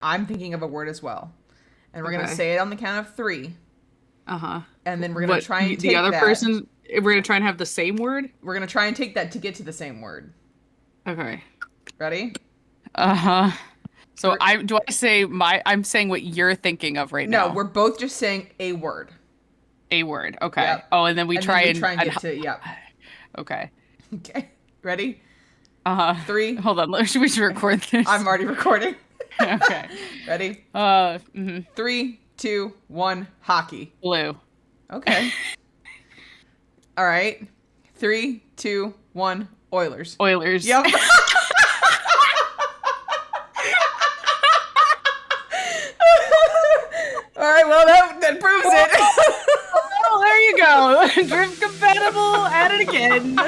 I'm thinking of a word as well. And we're going to say it on the count of 3. Uh-huh. And then we're going to try and take the other that. person, we're going to try and have the same word? We're going to try and take that to get to the same word. Okay. Ready? Uh-huh. So I'm saying what you're thinking of right now? No, we're both just saying a word. A word. Okay. Yep. Oh, and then we try and get to, yep. Okay. Okay. Ready? 3. Hold on. We should record this. I'm already recording. Okay. Ready? 3, 2, 1, hockey. Blue. Okay. All right. 3, 2, 1, Oilers. Oilers. Yep. All right, well, that proves it. Well, there you go. Drift compatible at it again.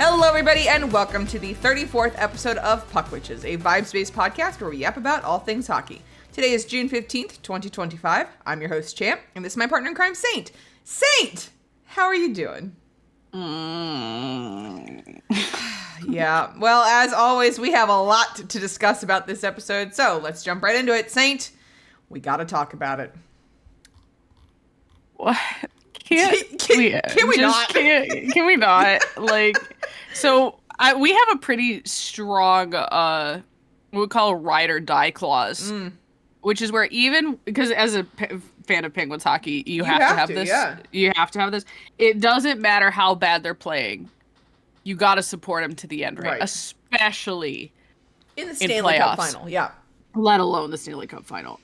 Hello, everybody, and welcome to the 34th episode of Puck Witches, a vibes-based podcast where we yap about all things hockey. Today is June 15th, 2025. I'm your host, Champ, and this is my partner in crime, Saint. Saint, how are you doing? Yeah, well, as always, we have a lot to discuss about this episode, so let's jump right into it. Saint, we gotta talk about it. What? Can we not? Like, so we have a pretty strong, what we call a ride or die clause, which is where even, because as a fan of Penguins hockey, you have to have this. Yeah. You have to have this. It doesn't matter how bad they're playing. You got to support them to the end, right? Especially in the Stanley Cup final, yeah. Let alone the Stanley Cup final.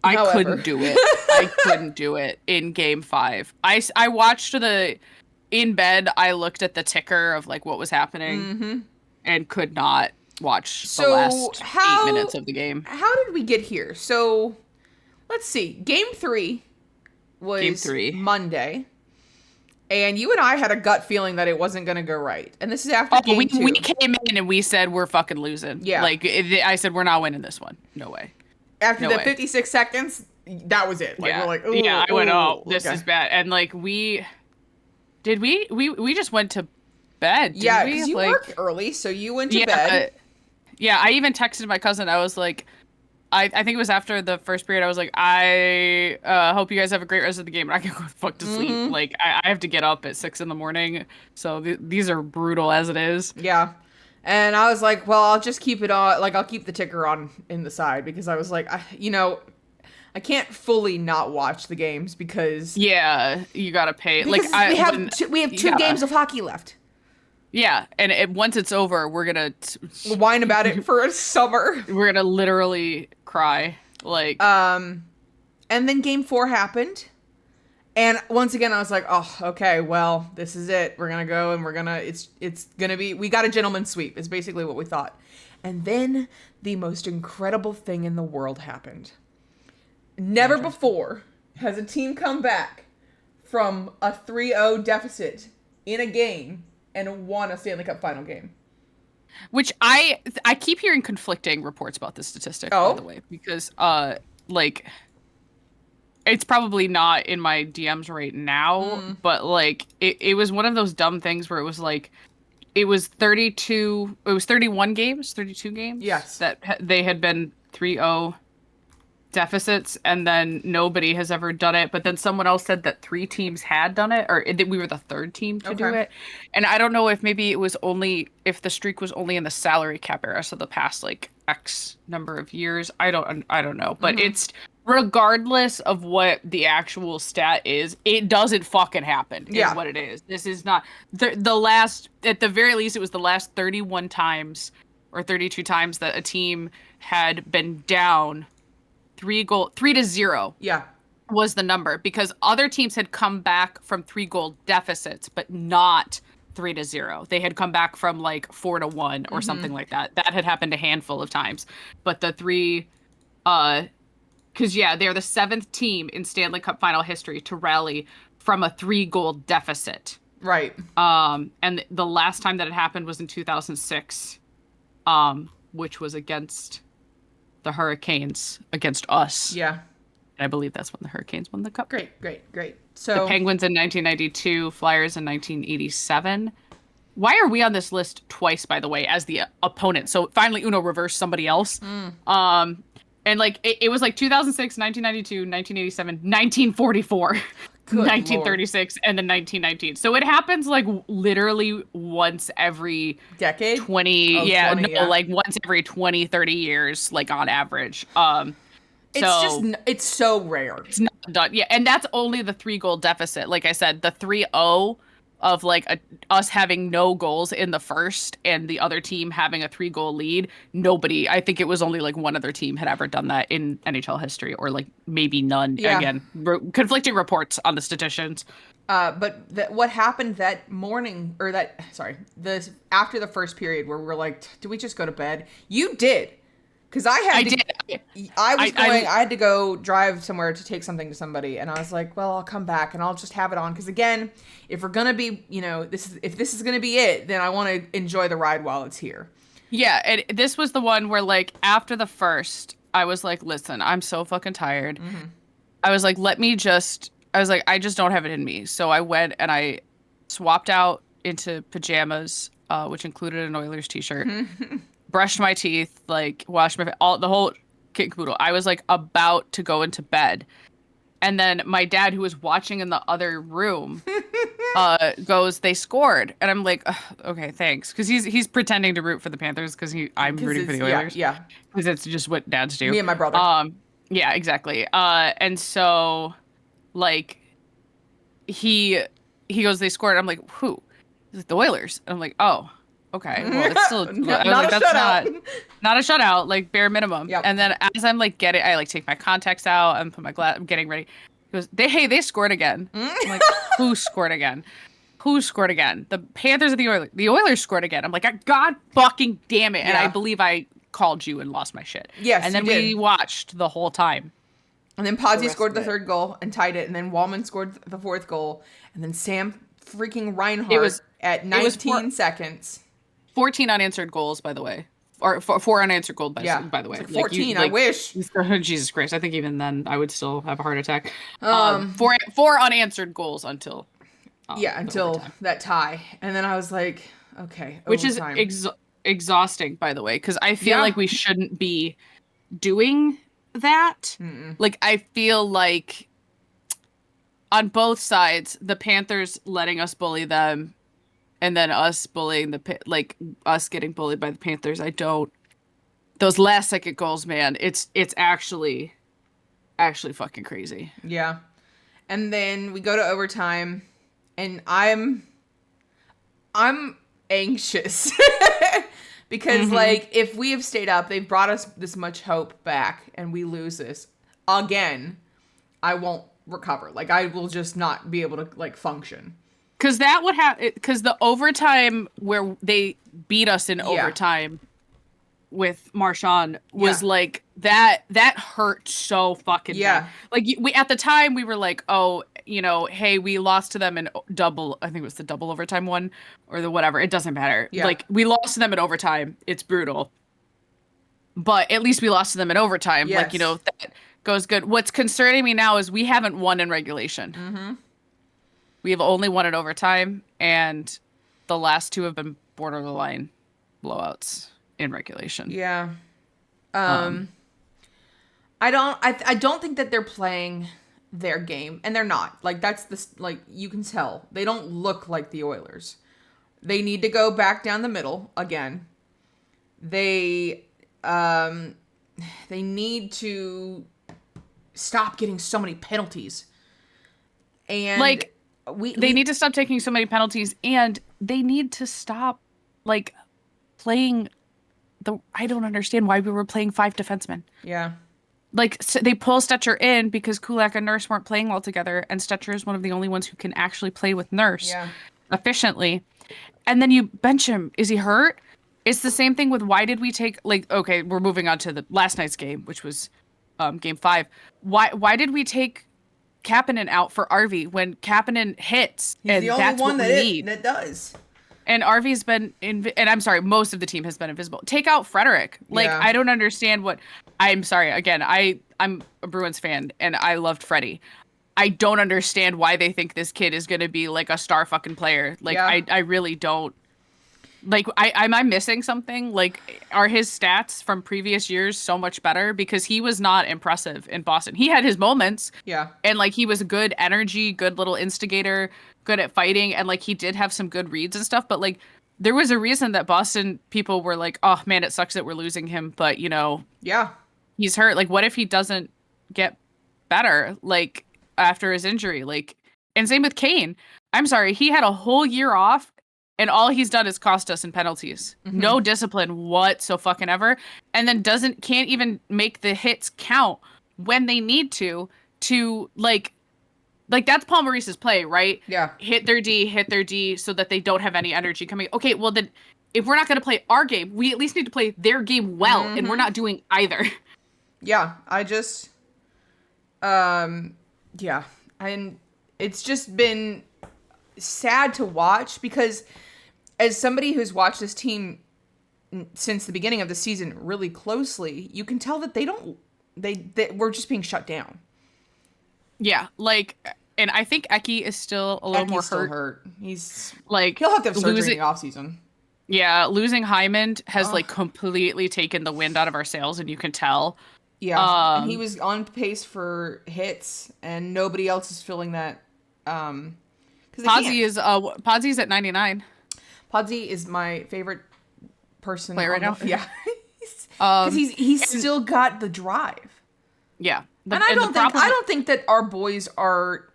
I couldn't do it. I couldn't do it in Game 5. I watched in bed, I looked at the ticker of like what was happening and could not watch the last 8 minutes of the game. How did we get here? So, let's see. Game 3 was Monday. And you and I had a gut feeling that it wasn't going to go right. And this is after Game 2. We came in and we said we're fucking losing. Yeah. Like, I said we're not winning this one. No way. After the 56 seconds, that was it. Like, we're like, ooh, yeah, I went, oh, this is bad. And like, we just went to bed. Yeah, because you work early, so you went to bed. Yeah, I even texted my cousin. I was like, I think it was after the first period. I was like, I hope you guys have a great rest of the game. And I can go fuck to sleep. Like, I have to get up at 6 in. So these are brutal as it is. Yeah. And I was like, well, I'll just keep it on. Like, I'll keep the ticker on in the side because I was like, I can't fully not watch the games because. Yeah, you gotta pay. Like, we have two games of hockey left. Yeah, and once it's over, we're gonna whine about it for a summer. We're gonna literally cry. Like, and then Game 4 happened. And once again, I was like, oh, okay, well, this is it. We're going to go and it's going to be, we got a gentleman's sweep is basically what we thought. And then the most incredible thing in the world happened. Never before has a team come back from a 3-0 deficit in a game and won a Stanley Cup final game. Which I keep hearing conflicting reports about this statistic, by the way, because, it's probably not in my DMs right now, but like it was one of those dumb things where it was like it was 32 games. Yes. That they had been 3-0 deficits, and then nobody has ever done it. But then someone else said that 3 teams had done it, or we were the 3rd team to do it. And I don't know if maybe it was if the streak was only in the salary cap era, so the past like X number of years. I don't know, but it's. Regardless of what the actual stat is, it doesn't fucking happen. Is what it is. This is not the last. At the very least, it was the last 31 times or 32 times that a team had been down 3-0. Yeah, was the number because other teams had come back from 3-goal deficits, but not 3-0. They had come back from like 4-1 or something like that. That had happened a handful of times, but the 3. Because, they're the 7th team in Stanley Cup final history to rally from a 3-goal deficit Right. And the last time that it happened was in 2006, which was against the Hurricanes, against us. Yeah. And I believe that's when the Hurricanes won the cup. Great. The So Penguins in 1992, Flyers in 1987. Why are we on this list twice, by the way, as the opponent? So finally Uno reversed somebody else. And like it was like 2006, 1992, 1987, 1944, Good 1936, and then 1919. So it happens like literally once every decade? 20, Oh, yeah, 20, no, yeah. like once every 20, 30 years, like on average. It's so rare. It's not done. Yeah, and that's only the 3-goal deficit. Like I said, the 3-0 of like us having no goals in the first and the other team having a 3-goal lead. Nobody, I think it was only like one other team had ever done that in NHL history, or like maybe none. Yeah. Again, conflicting reports on the statisticians. But what happened that morning, or after the first period, where we were like, "Do we just go to bed?" You did, because I had to go drive somewhere to take something to somebody, and I was like, "Well, I'll come back and I'll just have it on." Because again, if we're gonna be, if this is gonna be it, then I want to enjoy the ride while it's here. Yeah, and this was the one where like after the first, I was like, "Listen, I'm so fucking tired." Mm-hmm. I was like, I just don't have it in me. So I went and I swapped out into pajamas, which included an Oilers t-shirt, brushed my teeth, like washed the whole kit and caboodle. I was like about to go into bed. And then my dad, who was watching in the other room, goes, "They scored." And I'm like, "Okay, thanks." Because he's pretending to root for the Panthers because I'm rooting for the Oilers. Yeah. Because it's just what dads do. Me and my brother. Yeah, exactly. And so like he goes, "They scored." I'm like, "Who?" He's like, "The Oilers." And I'm like, "Oh, okay. Well, it's still not a shutout. Not a shutout, like bare minimum." Yep. And then as I'm like I like take my contacts out and put my I'm getting ready. He goes, they scored again." I'm like, "Who scored again? Who scored again?" "The Panthers or the Oilers?" "The Oilers scored again." I'm like, "God fucking damn it." And I believe I called you and lost my shit. Yes, and then you did. we watched the whole time. And then Podsy scored the 3rd goal and tied it, and then Wallman scored the 4th goal, and then Sam freaking Reinhart at 19 seconds. 14 unanswered goals, by the way. Or 4 unanswered goals, by the way. Like 14, I wish. Jesus Christ, I think even then I would still have a heart attack. 4 unanswered goals until that tie. And then I was like, okay, which overtime. is exhausting, by the way, because I feel like we shouldn't be doing that. Like, I feel like on both sides, the Panthers letting us bully them, and then us bullying us getting bullied by the Panthers. Those last second goals, man, it's actually fucking crazy. Yeah. And then we go to overtime, and I'm anxious because like if we have stayed up, they've brought us this much hope back, and we lose this again, I won't recover. Like, I will just not be able to like function. Because that would because the overtime where they beat us in overtime with Marchand was like that hurt so fucking bad. Like, we at the time we were like, oh, hey, we lost to them in double. I think it was the double overtime one or the whatever. It doesn't matter. Yeah. Like, we lost to them in overtime. It's brutal, but at least we lost to them in overtime. Yes. Like, that goes good. What's concerning me now is we haven't won in regulation. Mm-hmm. We have only won in overtime, and the last 2 have been borderline blowouts in regulation. Yeah. I don't think that they're playing their game, and they're not. Like, that's you can tell. They don't look like the Oilers. They need to go back down the middle again. They need to stop getting so many penalties. And like, they need to stop taking so many penalties, and they need to stop like playing I don't understand why we were playing 5 defensemen. Yeah. Like, so they pull Stetcher in because Kulak and Nurse weren't playing well together, and Stetcher is one of the only ones who can actually play with Nurse efficiently. And then you bench him. Is he hurt? It's the same thing with why did we take, like, okay, we're moving on to the last night's game, which was game 5. Why did we take Kapanen out for RV when Kapanen hits, He's and the only that's one what we need. that does. And RV's been and I'm sorry, most of the team has been invisible. Take out Frederick. Like, Yeah. I don't understand what. I'm sorry. Again, I'm a Bruins fan and I loved Freddie. I don't understand why they think this kid is gonna be like a star fucking player. Like, Yeah. I really don't. Like, am I missing something? Like, are his stats from previous years so much better? Because he was not impressive in Boston. He had his moments. Yeah. And like, he was a good energy, good little instigator, good at fighting, and like, he did have some good reads and stuff. But like, there was a reason that Boston people were like, "Oh man, it sucks that we're losing him," but you know, Yeah. he's hurt. Like, what if he doesn't get better like after his injury? Like, and same with Kane. I'm sorry, he had a whole year off. And all he's done is cost us in penalties. Mm-hmm. No discipline whatsoever. And then can't even make the hits count when they need to like that's Paul Maurice's play, right? Yeah. Hit their D so that they don't have any energy coming. Okay, well then if we're not going to play our game, we at least need to play their game well, and we're not doing either. Yeah, I just yeah. And it's just been sad to watch because as somebody who's watched this team since the beginning of the season really closely, you can tell that we're just being shut down. Yeah, like, and I think Eki is still a little more hurt. He's like, he'll have to have surgery in the offseason. Yeah, losing Hyman has like completely taken the wind out of our sails, and you can tell. Yeah, and he was on pace for hits, and nobody else is filling that. Podsy's at 99. Podsy is my favorite person player right now. Yeah, because he's still got the drive. Yeah, and I don't think that our boys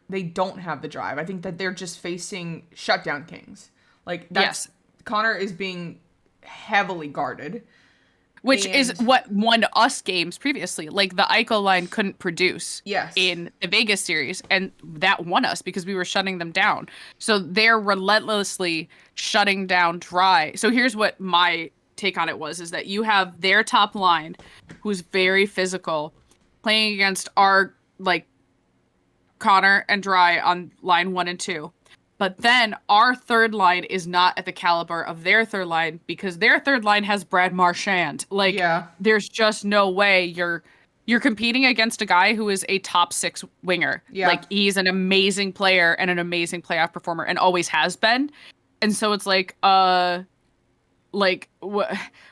they don't have the drive. I think that they're just facing shutdown kings. Like, that's Connor is being heavily guarded. Which is what won us games previously. Like, the Eichel line couldn't produce in the Vegas series, and that won us because we were shutting them down. So they're relentlessly shutting down dry. So here's what my take on it is that you have their top line, who's very physical, playing against our, like, Connor and Dry on line 1 and 2. But then our third line is not at the caliber of their third line because their third line has Brad Marchand. Like, there's just no way you're competing against a guy who is a top 6 winger. Yeah. Like, he's an amazing player and an amazing playoff performer and always has been. And so it's like,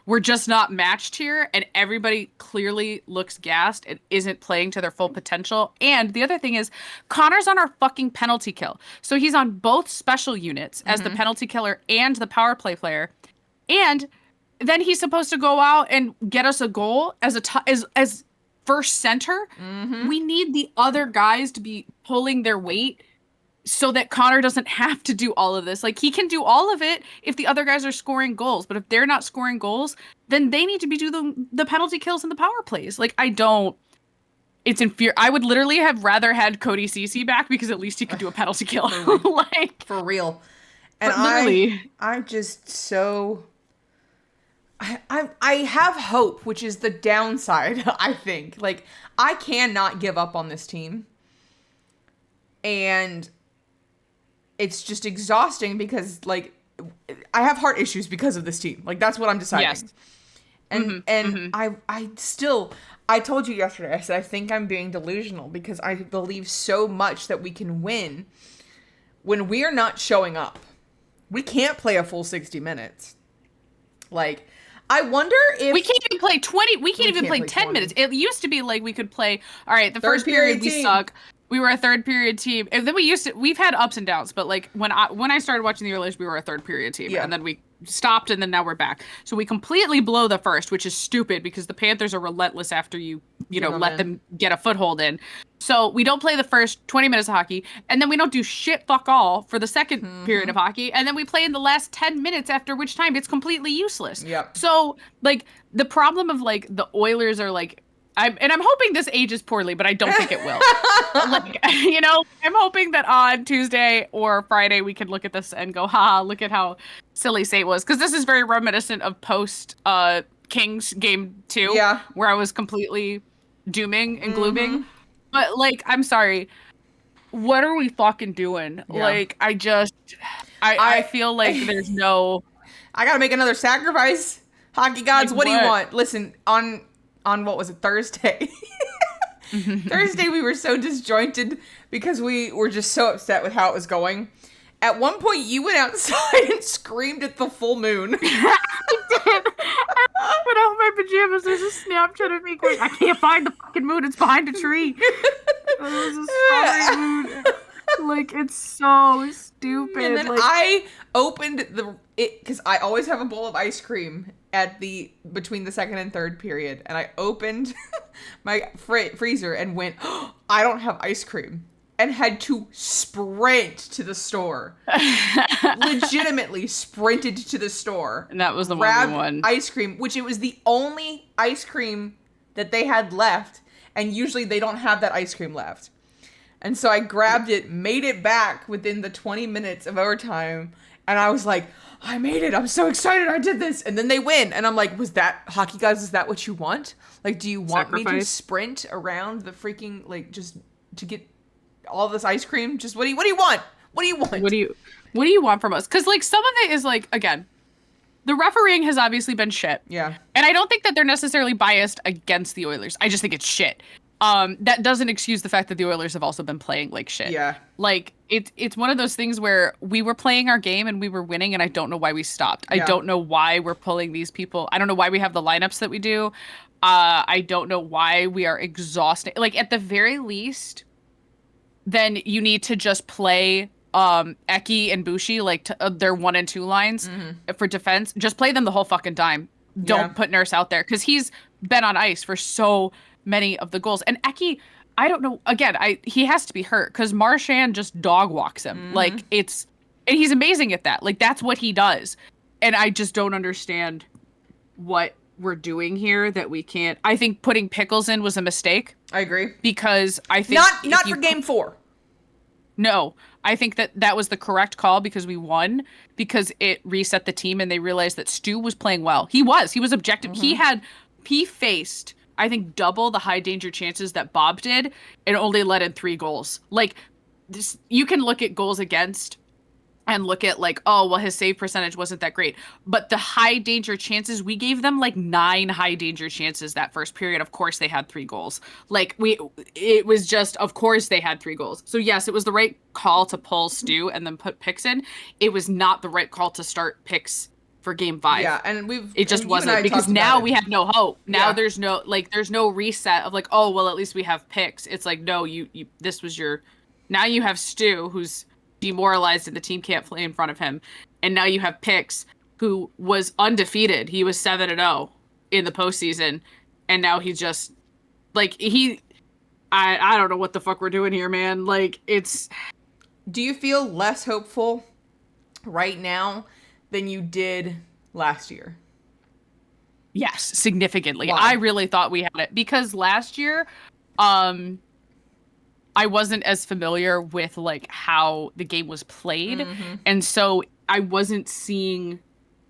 we're just not matched here, and everybody clearly looks gassed and isn't playing to their full potential. And the other thing is, Connor's on our fucking penalty kill, so he's on both special units as the penalty killer and the power play player, and then he's supposed to go out and get us a goal as as first center. We need the other guys to be pulling their weight so that Connor doesn't have to do all of this. Like, he can do all of it if the other guys are scoring goals. But if they're not scoring goals, then they need to be doing the penalty kills and the power plays. Like, it's I would literally have rather had Cody Ceci back because at least he could do a penalty kill. Like, for real. And I'm just so... I have hope, which is the downside, I think. Like, I cannot give up on this team. And it's just exhausting because, like, I have heart issues because of this team. Like, that's what I'm deciding. Yes. And I told you yesterday, I said, I think I'm being delusional because I believe so much that we can win when we are not showing up. We can't play a full 60 minutes. Like, I wonder if... We can't even play 20. We can't even play 10 minutes. It used to be like we could play, all right, the first period we suck. We were a third period team. And then we've had ups and downs, but like when I started watching the Oilers, we were a third period team. Yeah. And then we stopped, and then now we're back. So we completely blow the first, which is stupid because the Panthers are relentless after you let them get a foothold in. So we don't play the first 20 minutes of hockey, and then we don't do shit fuck all for the second period of hockey, and then we play in the last 10 minutes, after which time it's completely useless. Yep. So, like, the problem of, like, the Oilers are, like, I'm hoping this ages poorly, but I don't think it will. Like, I'm hoping that on Tuesday or Friday we can look at this and go, ha, look at how silly Sate was. Because this is very reminiscent of post Kings game 2, where I was completely dooming and glooming. But, like, I'm sorry. what are we fucking doing? Yeah. Like, I feel like there's no... I gotta make another sacrifice. Hockey gods, Like what do you what? want? Listen, on what was it, Thursday? Thursday we were so disjointed because we were just so upset with how it was going. At one point you went outside and screamed at the full moon. I did. I put on my pajamas. There's a Snapchat of me going, I can't find the fucking moon. It's behind a tree. It was a starry moon. Like, it's so stupid. And then like, I opened because I always have a bowl of ice cream between the second and third period, and I opened my freezer and went, oh, I don't have ice cream, and had to sprint to the store. Legitimately sprinted to the store. And that was the grabbed 1v1 ice cream, which it was the only ice cream that they had left, and usually they don't have that ice cream left. And so I grabbed it, made it back within the 20 minutes of overtime, and I was like, I made it. I'm so excited I did this. And then they win. And I'm like, hockey guys, is that what you want? Like, do you want me to sprint around the freaking, like, just to get all this ice cream? Just what do you want? What do you want? What do you want from us? Because, like, some of it is, like, again, the refereeing has obviously been shit. Yeah. And I don't think that they're necessarily biased against the Oilers. I just think it's shit. That doesn't excuse the fact that the Oilers have also been playing like shit. Yeah. Like, it's one of those things where we were playing our game and we were winning, and I don't know why we stopped. Yeah. I don't know why we're pulling these people. I don't know why we have the lineups that we do. I don't know why we are exhausted. Like, at the very least, then you need to just play Eki and Bushi, like, their 1 and 2 lines for defense. Just play them the whole fucking time. Don't put Nurse out there, because he's been on ice for so many of the goals. And Eki, I don't know, again, he has to be hurt, because Marchand just dog walks him. Like, and he's amazing at that. Like, that's what he does. And I just don't understand what we're doing here, that we can't. I think putting Pickles in was a mistake. I agree. Because I think not for game 4. No, I think that was the correct call, because we won, because it reset the team and they realized that Stu was playing well. He was objective. He faced, I think, double the high danger chances that Bob did, and only let in 3 goals. Like, this, you can look at goals against and look at, like, oh, well, his save percentage wasn't that great. But the high danger chances, we gave them like 9 high danger chances that first period. Of course they had 3 goals. Like, it was just, of course they had 3 goals. So yes, it was the right call to pull Stu and then put Picks in. It was not the right call to start Picks for game 5. Yeah, and it just wasn't, because now we have no hope. Now there's no reset of, like, oh, well, at least we have Picks. It's like, no, you this was your, now you have Stu, who's demoralized and the team can't play in front of him. And now you have Picks, who was undefeated. He was 7-0 in the postseason. And now he's just, like, I don't know what the fuck we're doing here, man. Like, it's... Do you feel less hopeful right now than you did last year? Yes, significantly. Why? I really thought we had it, because last year, I wasn't as familiar with, like, how the game was played. And so I wasn't seeing,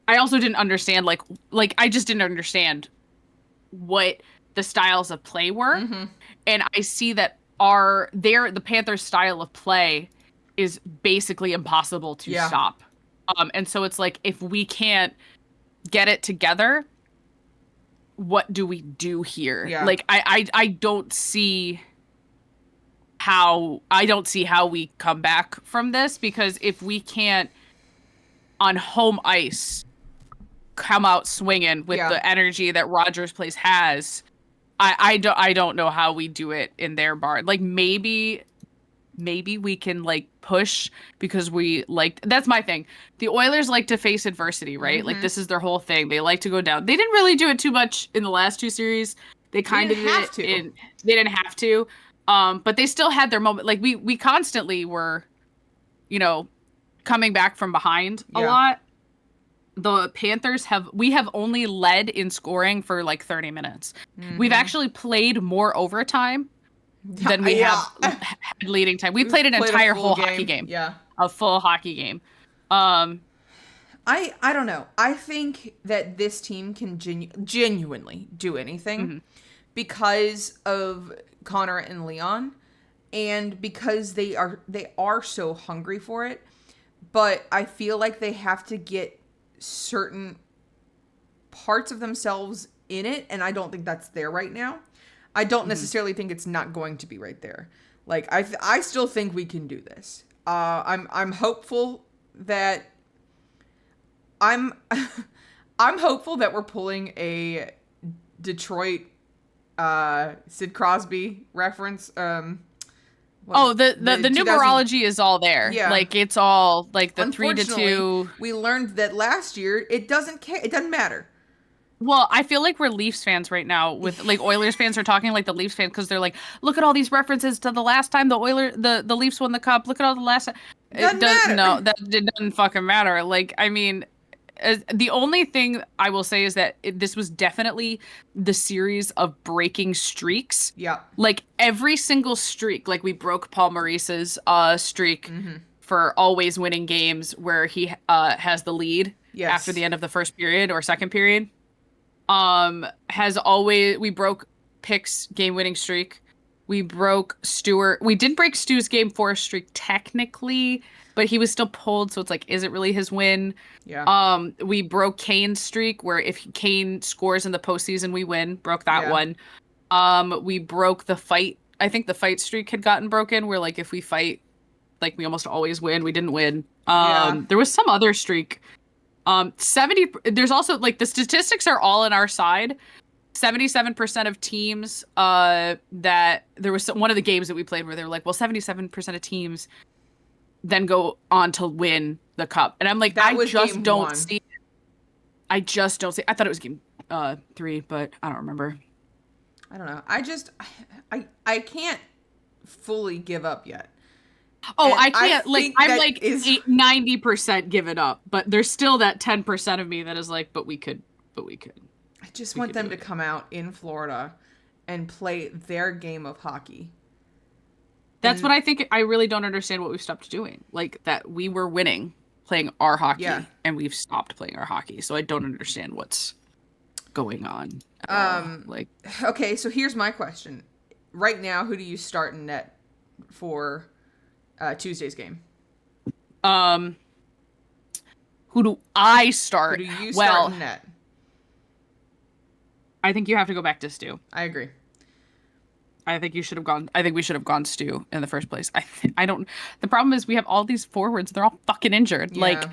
I also didn't understand, like I just didn't understand what the styles of play were. And I see that the Panthers' style of play is basically impossible to stop. And so it's like, if we can't get it together, what do we do here? Yeah. Like, I don't see how we come back from this, because if we can't on home ice come out swinging with the energy that Rogers Place has, I don't know how we do it in their barn. Like, maybe we can, like, push, because that's my thing. The Oilers like to face adversity, right? Like, this is their whole thing. They like to go down. They didn't really do it too much in the last 2 series. They kind of did it. They didn't have to. But they still had their moment. Like, we constantly were, coming back from behind a lot. The Panthers have only led in scoring for like 30 minutes. We've actually played more overtime than we have had leading time. We played an entire whole hockey game. Yeah. A full hockey game. I don't know. I think that this team can genuinely do anything because of Connor and Leon. and because they are so hungry for it, but I feel like they have to get certain parts of themselves in it, and I don't think that's there right now. I don't necessarily think it's not going to be right there. Like I still think we can do this. I'm hopeful that I'm hopeful that we're pulling a Detroit Sid Crosby reference. The numerology is all there. Yeah. Like it's all like the 3-2. We learned that last year it doesn't matter. Well, I feel like we're Leafs fans right now with like Oilers fans are talking like the Leafs fans because they're like, look at all these references to the last time the Leafs won the cup. Look at all the last. It doesn't fucking matter. Like, I mean, the only thing I will say is that this was definitely the series of breaking streaks. Yeah. Like every single streak, like we broke Paul Maurice's streak for always winning games where he has the lead after the end of the first period or second period. We broke Pick's game-winning streak. We broke Stewart. We did break Stu's game 4 streak technically, but he was still pulled, so it's like, is it really his win? Yeah. We broke Kane's streak, where if Kane scores in the postseason, we win. Broke that one. We broke the fight. I think the fight streak had gotten broken, where like if we fight, like we almost always win. We didn't win. There was some other streak. 70. There's also like the statistics are all on our side. 77% of teams. That there was one of the games that we played where they were like, well, 77% of teams then go on to win the cup, and I'm like, I just don't see it. I just don't see. I thought it was game 3, but I don't remember. I don't know. I can't fully give up yet. Oh, and I can't, I'm like 90% given up, but there's still that 10% of me that is like, but we could. I just want them to come out in Florida and play their game of hockey. That's what I think. I really don't understand what we've stopped doing. Like that we were winning, playing our hockey, and we've stopped playing our hockey. So I don't understand what's going on. Okay, so here's my question. Right now, who do you start in net for Tuesday's game? Who do I start? Who do you start in net? I think you have to go back to Stu. I agree. I think we should have gone Stu in the first place. I don't. The problem is we have all these forwards. They're all fucking injured. Yeah. Like,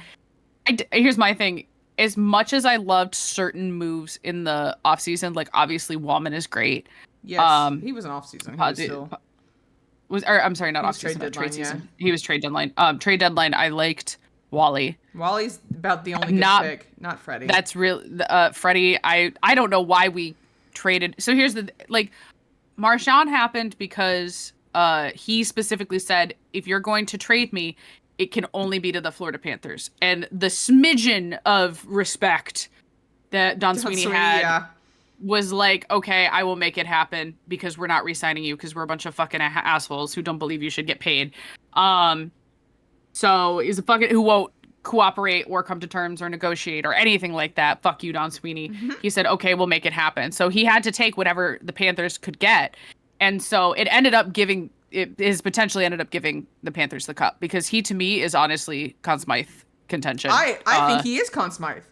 here's my thing. As much as I loved certain moves in the offseason, like obviously Wallman is great. Yes, he was an offseason. I'm sorry, not offseason, trade season. He was trade deadline. Trade deadline. I liked Wally. Wally's about the only good pick, not Freddie. That's real. Freddie. I don't know why we traded. So here's the Marchand happened because he specifically said, if you're going to trade me, it can only be to the Florida Panthers. And the smidgen of respect that Don Sweeney had was like, okay, I will make it happen because we're not re-signing you because we're a bunch of fucking assholes who don't believe you should get paid. So he's a fucking who won't cooperate or come to terms or negotiate or anything like that. Fuck you, Don Sweeney. Mm-hmm. He said, okay, we'll make it happen. So he had to take whatever the Panthers could get. And so it potentially ended up giving the Panthers the cup because he, to me, is honestly Conn Smythe contention. I think he is Conn Smythe.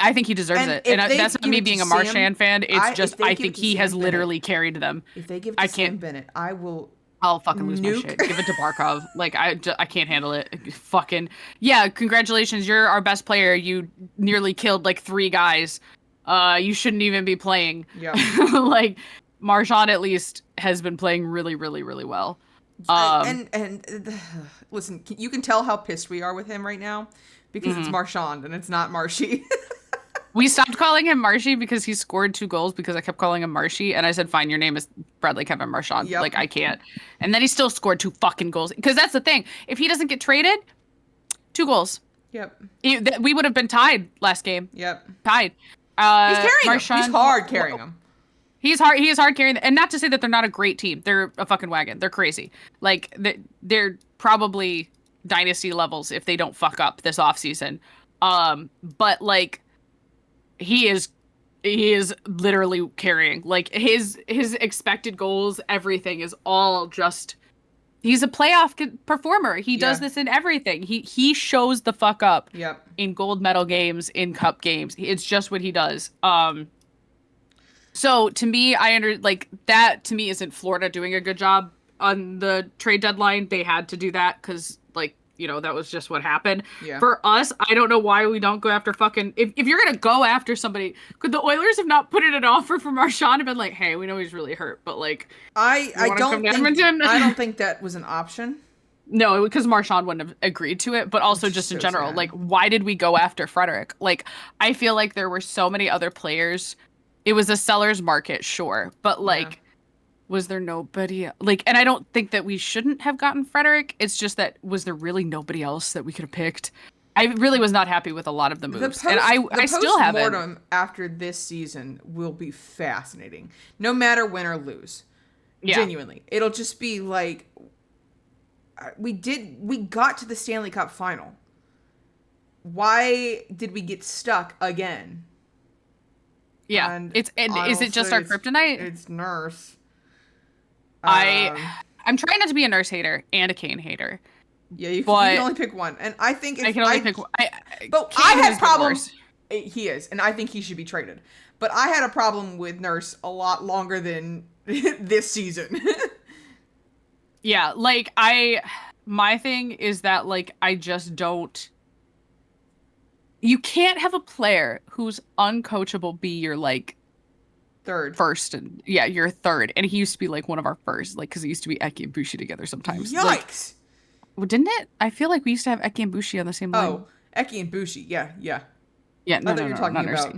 I think he deserves it. And that's not me being a Marchand fan. It's just, I think he has literally carried them. If they give it to Sam Bennett, I'll fucking lose my shit. Give it to Barkov. Like, I can't handle it. Fucking, yeah, congratulations. You're our best player. You nearly killed, like, 3 guys. You shouldn't even be playing. Yeah. Like, Marchand, at least, has been playing really, really, really well. Listen, you can tell how pissed we are with him right now because it's Marchand and it's not Marshy. We stopped calling him Marshy because he scored 2 goals because I kept calling him Marshy. And I said, fine, your name is Bradley Kevin Marchand. Yep. Like, I can't. And then he still scored 2 fucking goals. Because that's the thing. If he doesn't get traded, 2 goals. Yep. We would have been tied last game. Yep. Tied. He's carrying Marchand, him. He's hard carrying him. He is hard carrying them. And not to say that they're not a great team. They're a fucking wagon. They're crazy. Like, they're probably dynasty levels if they don't fuck up this offseason. But, like, he is literally carrying. Like, his expected goals, everything is all just He's a playoff performer. He does this in everything. He shows the fuck up in gold medal games, in cup games. It's just what he does. So to me, that to me isn't Florida doing a good job on the trade deadline. They had to do that because that was just what happened. Yeah. For us, I don't know why we don't go after fucking... If you're going to go after somebody, could the Oilers have not put in an offer for Marchand and been like, hey, we know he's really hurt, but I don't think that was an option. No, because Marchand wouldn't have agreed to it, but also just in general, why did we go after Frederick? I feel like there were so many other players. It was a seller's market, sure, but was there nobody and I don't think that we shouldn't have gotten Frederick. It's just that was there really nobody else that we could have picked? I really was not happy with a lot of the moves. And I still haven't. The post-mortem after this season will be fascinating. No matter win or lose. Yeah. Genuinely. It'll just be we got to the Stanley Cup final. Why did we get stuck again? Yeah. And is it just our kryptonite? It's Nurse. I'm trying not to be a Nurse hater and a Kane hater. Yeah, you can only pick one, and I think I can only pick one. But I had problems. He is, and I think he should be traded. But I had a problem with Nurse a lot longer than this season. Yeah, my thing is that I just don't. You can't have a player who's uncoachable be your first, and you're third, and he used to be one of our first, because it used to be Eki and Bushi together sometimes. Yikes! Didn't it? I feel like we used to have Eki and Bushi on the same line. Oh, Eki and Bushi, yeah. No, I thought you were talking about.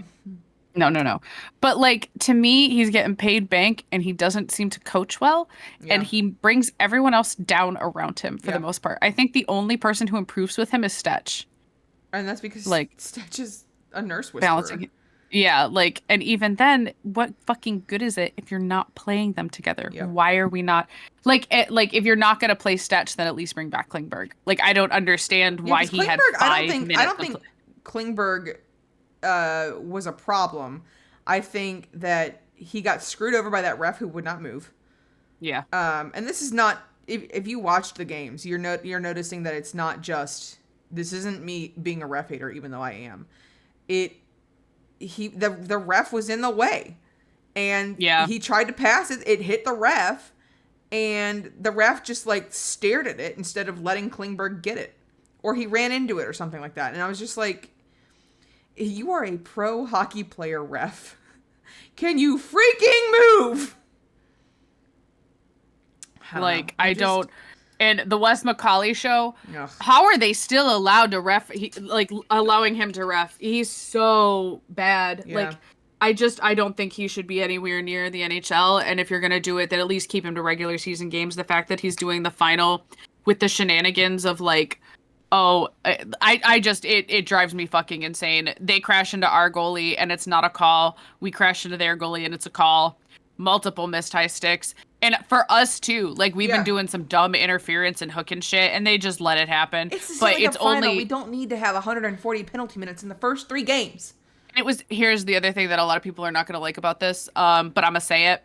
No. But to me, he's getting paid bank, and he doesn't seem to coach well, and he brings everyone else down around him for the most part. I think the only person who improves with him is Stetch, and that's because Stetch is a nurse whisperer. Balancing. Yeah, and even then, what fucking good is it if you're not playing them together? Yeah. Why are we not if you're not gonna play Stetch, then at least bring back Klingberg. I don't understand why he had 5 minutes. I don't think Klingberg was a problem. I think that he got screwed over by that ref who would not move. Yeah. And this is not. If you watched the games, you're noticing that it's not just. This isn't me being a ref hater, even though I am. The ref was in the way, and he tried to pass it. It hit the ref, and the ref just stared at it instead of letting Klingberg get it, or he ran into it or something like that. And I was just like, "You are a pro hockey player, ref. Can you freaking move?" I don't. And the Wes McCauley show, how are they still allowed to ref? Allowing him to ref? He's so bad. Yeah. I don't think he should be anywhere near the NHL. And if you're gonna do it, then at least keep him to regular season games. The fact that he's doing the final with the shenanigans of it drives me fucking insane. They crash into our goalie and it's not a call. We crash into their goalie and it's a call. Multiple missed high sticks. And for us too, we've been doing some dumb interference and hook and shit, and they just let it happen. It's only we don't need to have 140 penalty minutes in the first 3 games. And here's the other thing that a lot of people are not going to like about this, but I'm gonna say it.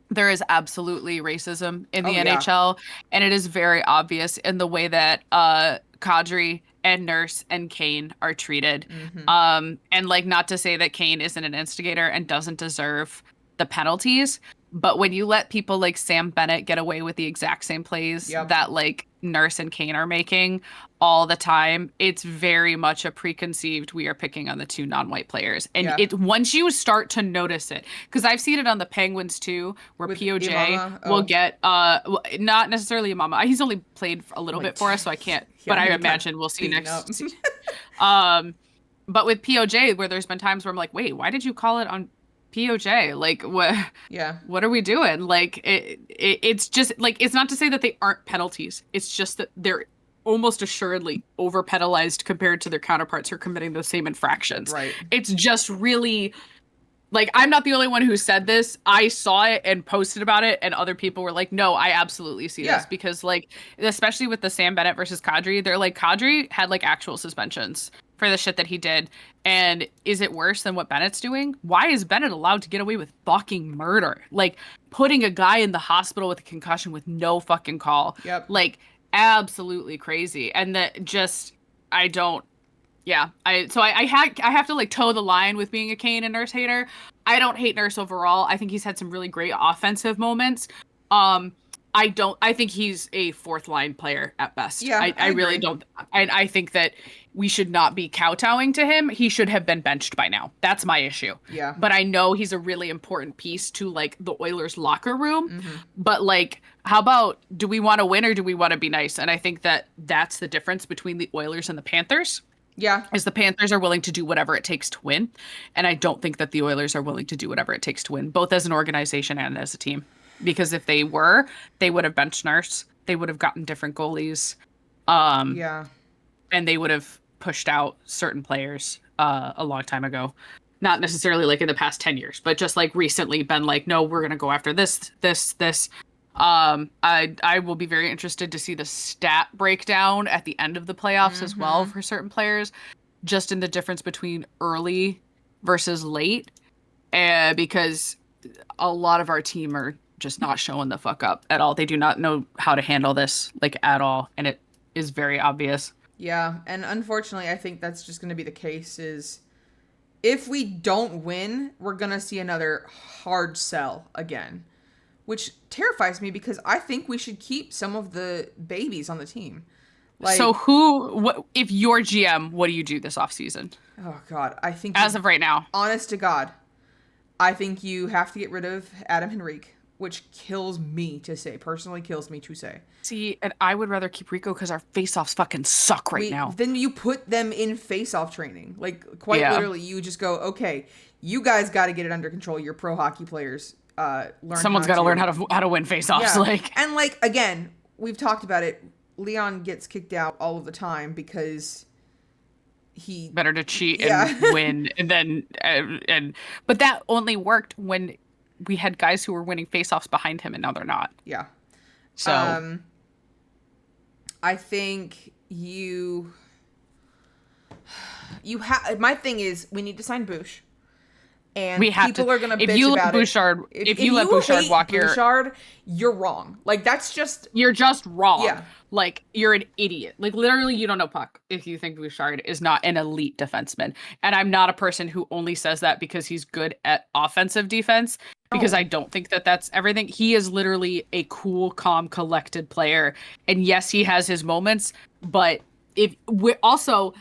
There is absolutely racism in the NHL, and it is very obvious in the way that Kadri and Nurse and Kane are treated. Mm-hmm. And not to say that Kane isn't an instigator and doesn't deserve the penalties, but when you let people like Sam Bennett get away with the exact same plays that Nurse and Kane are making all the time, it's very much a preconceived, we are picking on the 2 non-white players. And once you start to notice it, because I've seen it on the Penguins too, where with POJ will get not necessarily Imama. He's only played a little bit for us, so I can't, but I imagine we'll see next season. But with POJ, where there's been times where I'm like, wait, why did you call it on POJ? What are we doing? It's just it's not to say that they aren't penalties. It's just that they're almost assuredly over penalized compared to their counterparts who are committing those same infractions. Right. It's just really I'm not the only one who said this. I saw it and posted about it, and other people were like, no, I absolutely see this, because especially with the Sam Bennett versus Kadri, they're Kadri had actual suspensions for the shit that he did. And is it worse than what Bennett's doing? Why is Bennett allowed to get away with fucking murder? Like, putting a guy in the hospital with a concussion with no fucking call. Yep. Like, absolutely crazy. And that just, I don't, yeah. I have to like toe the line with being a Kane and Nurse hater. I don't hate Nurse overall. I think he's had some really great offensive moments. I think he's a fourth line player at best. Yeah, I really don't. I think that we should not be kowtowing to him. He should have been benched by now. That's my issue. Yeah. But I know he's a really important piece to like the Oilers locker room. But like, how about, do we want to win or do we want to be nice? And I think that that's the difference between the Oilers and the Panthers. Yeah. Is the Panthers are willing to do whatever it takes to win. And I don't think that the Oilers are willing to do whatever it takes to win, both as an organization and as a team. Because if they were, they would have benched Nurse. They would have gotten different goalies. Yeah. And they would have pushed out certain players a long time ago. Not necessarily like in the past 10 years, but just like recently been like, no, we're going to go after this. I will be very interested to see the stat breakdown at the end of the playoffs as well for certain players, just in the difference between early versus late. Because a lot of our team are just not showing the fuck up at all. They do not know how to handle this like at all. And it is very obvious. Yeah. And unfortunately, I think that's just going to be the case is if we don't win, we're going to see another hard sell again, which terrifies me because I think we should keep some of the babies on the team. Like, so if you're GM, what do you do this offseason? Oh God. I think as of right now, honest to God, I think you have to get rid of Adam Henrique, which kills me to say. Personally kills me to say. See, and I would rather keep Rico because our face-offs fucking suck right now. Then you put them in face-off training. Like, quite literally, you just go, okay, you guys got to get it under control. You're pro hockey players. Someone's got to learn how to win face-offs. Yeah. And, like, again, we've talked about it. Leon gets kicked out all of the time because he... Better to cheat and win. And then... But that only worked when we had guys who were winning face-offs behind him, and now they're not. Yeah. So... I think my thing is we need to sign Bouch. And people are going to bitch about Bouchard, it. If you let Bouchard walk Bouchard, you're wrong. Like, that's just... You're just wrong. Yeah. Like, you're an idiot. Like, literally, you don't know puck if you think Bouchard is not an elite defenseman. And I'm not a person who only says that because he's good at offensive defense, because I don't think that that's everything. He is literally a cool, calm, collected player. And yes, he has his moments, but if we're also...